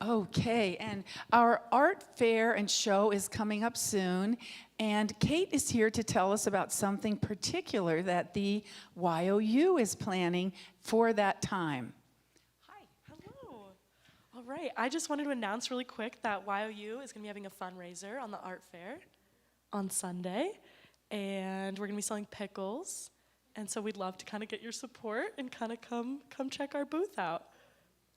Okay, and our art fair and show is coming up soon, and Kate is here to tell us about something particular that the YOU is planning for that time. Hi, hello. All right, I just wanted to announce really quick that YOU is going to be having a fundraiser on the art fair on Sunday, and we're going to be selling pickles, and so we'd love to kind of get your support and kind of come check our booth out.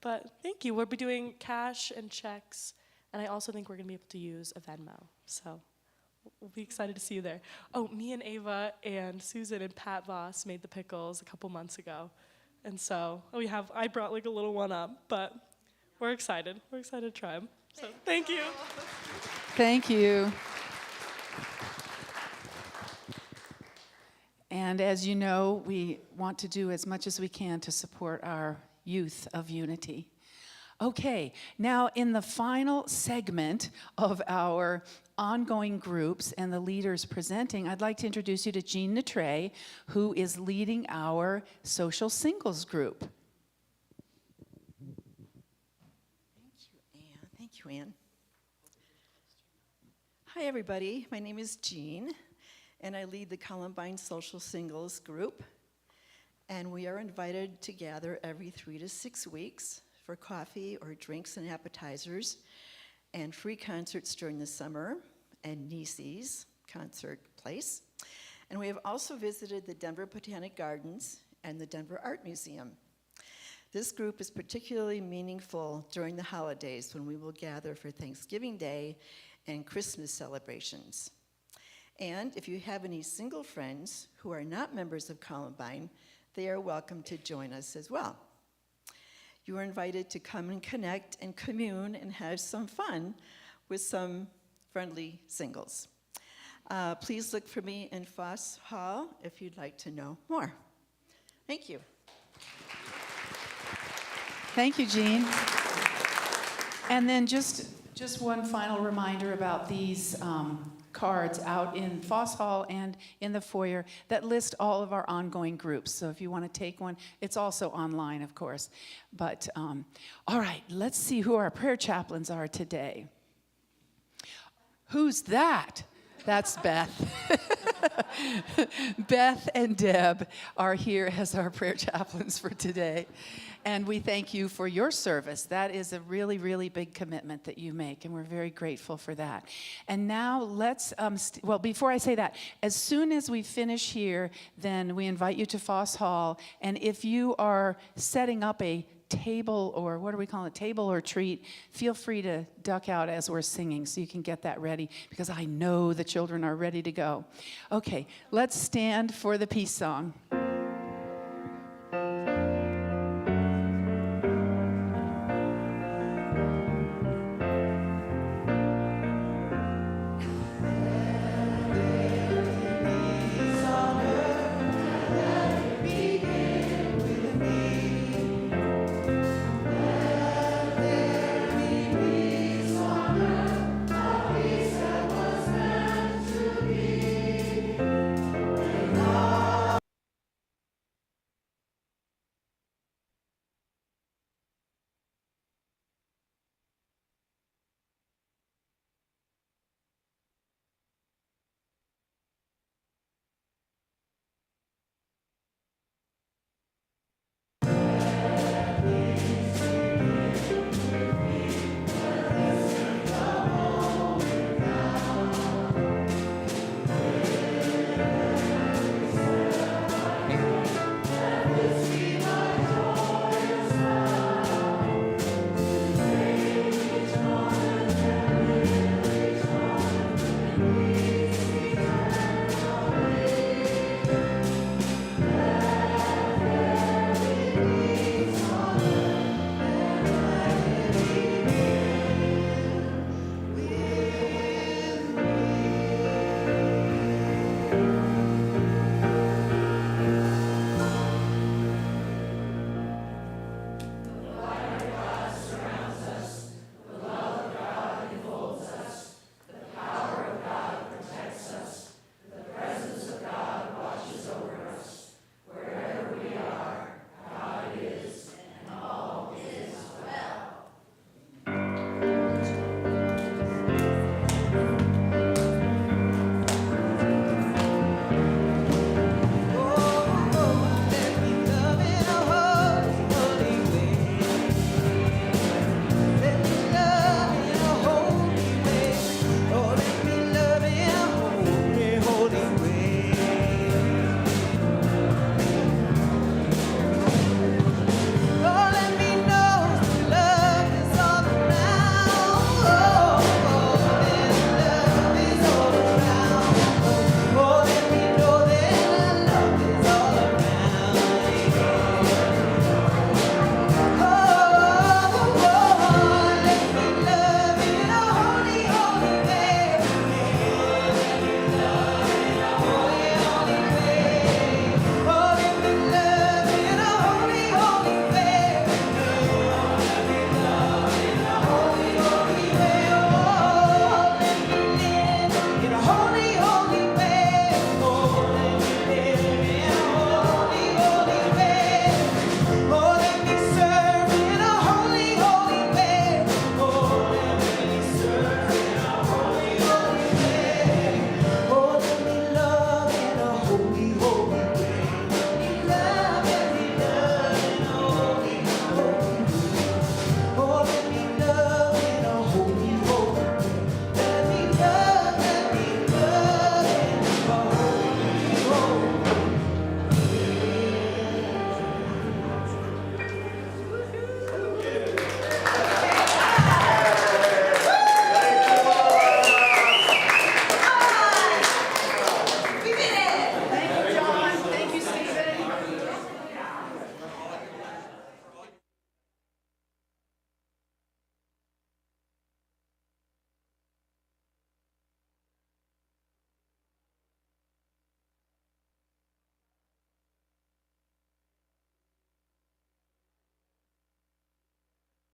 But thank you. We'll be doing cash and checks, and I also think we're going to be able to use a Venmo. So we'll be excited to see you there. Oh, me and Ava and Susan and Pat Voss made the pickles a couple months ago. And so I brought like a little one up, but we're excited. We're excited to try them. So thank you. Thank you. And as you know, we want to do as much as we can to support our youth of unity. Okay, now in the final segment of our ongoing groups and the leaders presenting, I'd like to introduce you to Jean Natray, who is leading our social singles group. Thank you, Ann. Hi, everybody. My name is Jean, and I lead the Columbine Social Singles group. And we are invited to gather every 3 to 6 weeks for coffee or drinks and appetizers, and free concerts during the summer, and Nieces concert place. And we have also visited the Denver Botanic Gardens and the Denver Art Museum. This group is particularly meaningful during the holidays when we will gather for Thanksgiving Day and Christmas celebrations. And if you have any single friends who are not members of Columbine, they are welcome to join us as well. You are invited to come and connect and commune and have some fun with some friendly singles. Please look for me in Foss Hall if you'd like to know more. Thank you. Thank you, Jean. And then just one final reminder about these cards out in Foss Hall and in the foyer that list all of our ongoing groups. So if you want to take one, it's also online, of course. But all right, let's see who our prayer chaplains are today. Who's that? That's Beth. Beth and Deb are here as our prayer chaplains for today. And we thank you for your service. That is a really, really big commitment that you make, and we're very grateful for that. And now let's, well, before I say that, as soon as we finish here, then we invite you to Foss Hall. And if you are setting up a table, or what do we call it, table or treat, feel free to duck out as we're singing so you can get that ready, because I know the children are ready to go. Okay, let's stand for the peace song.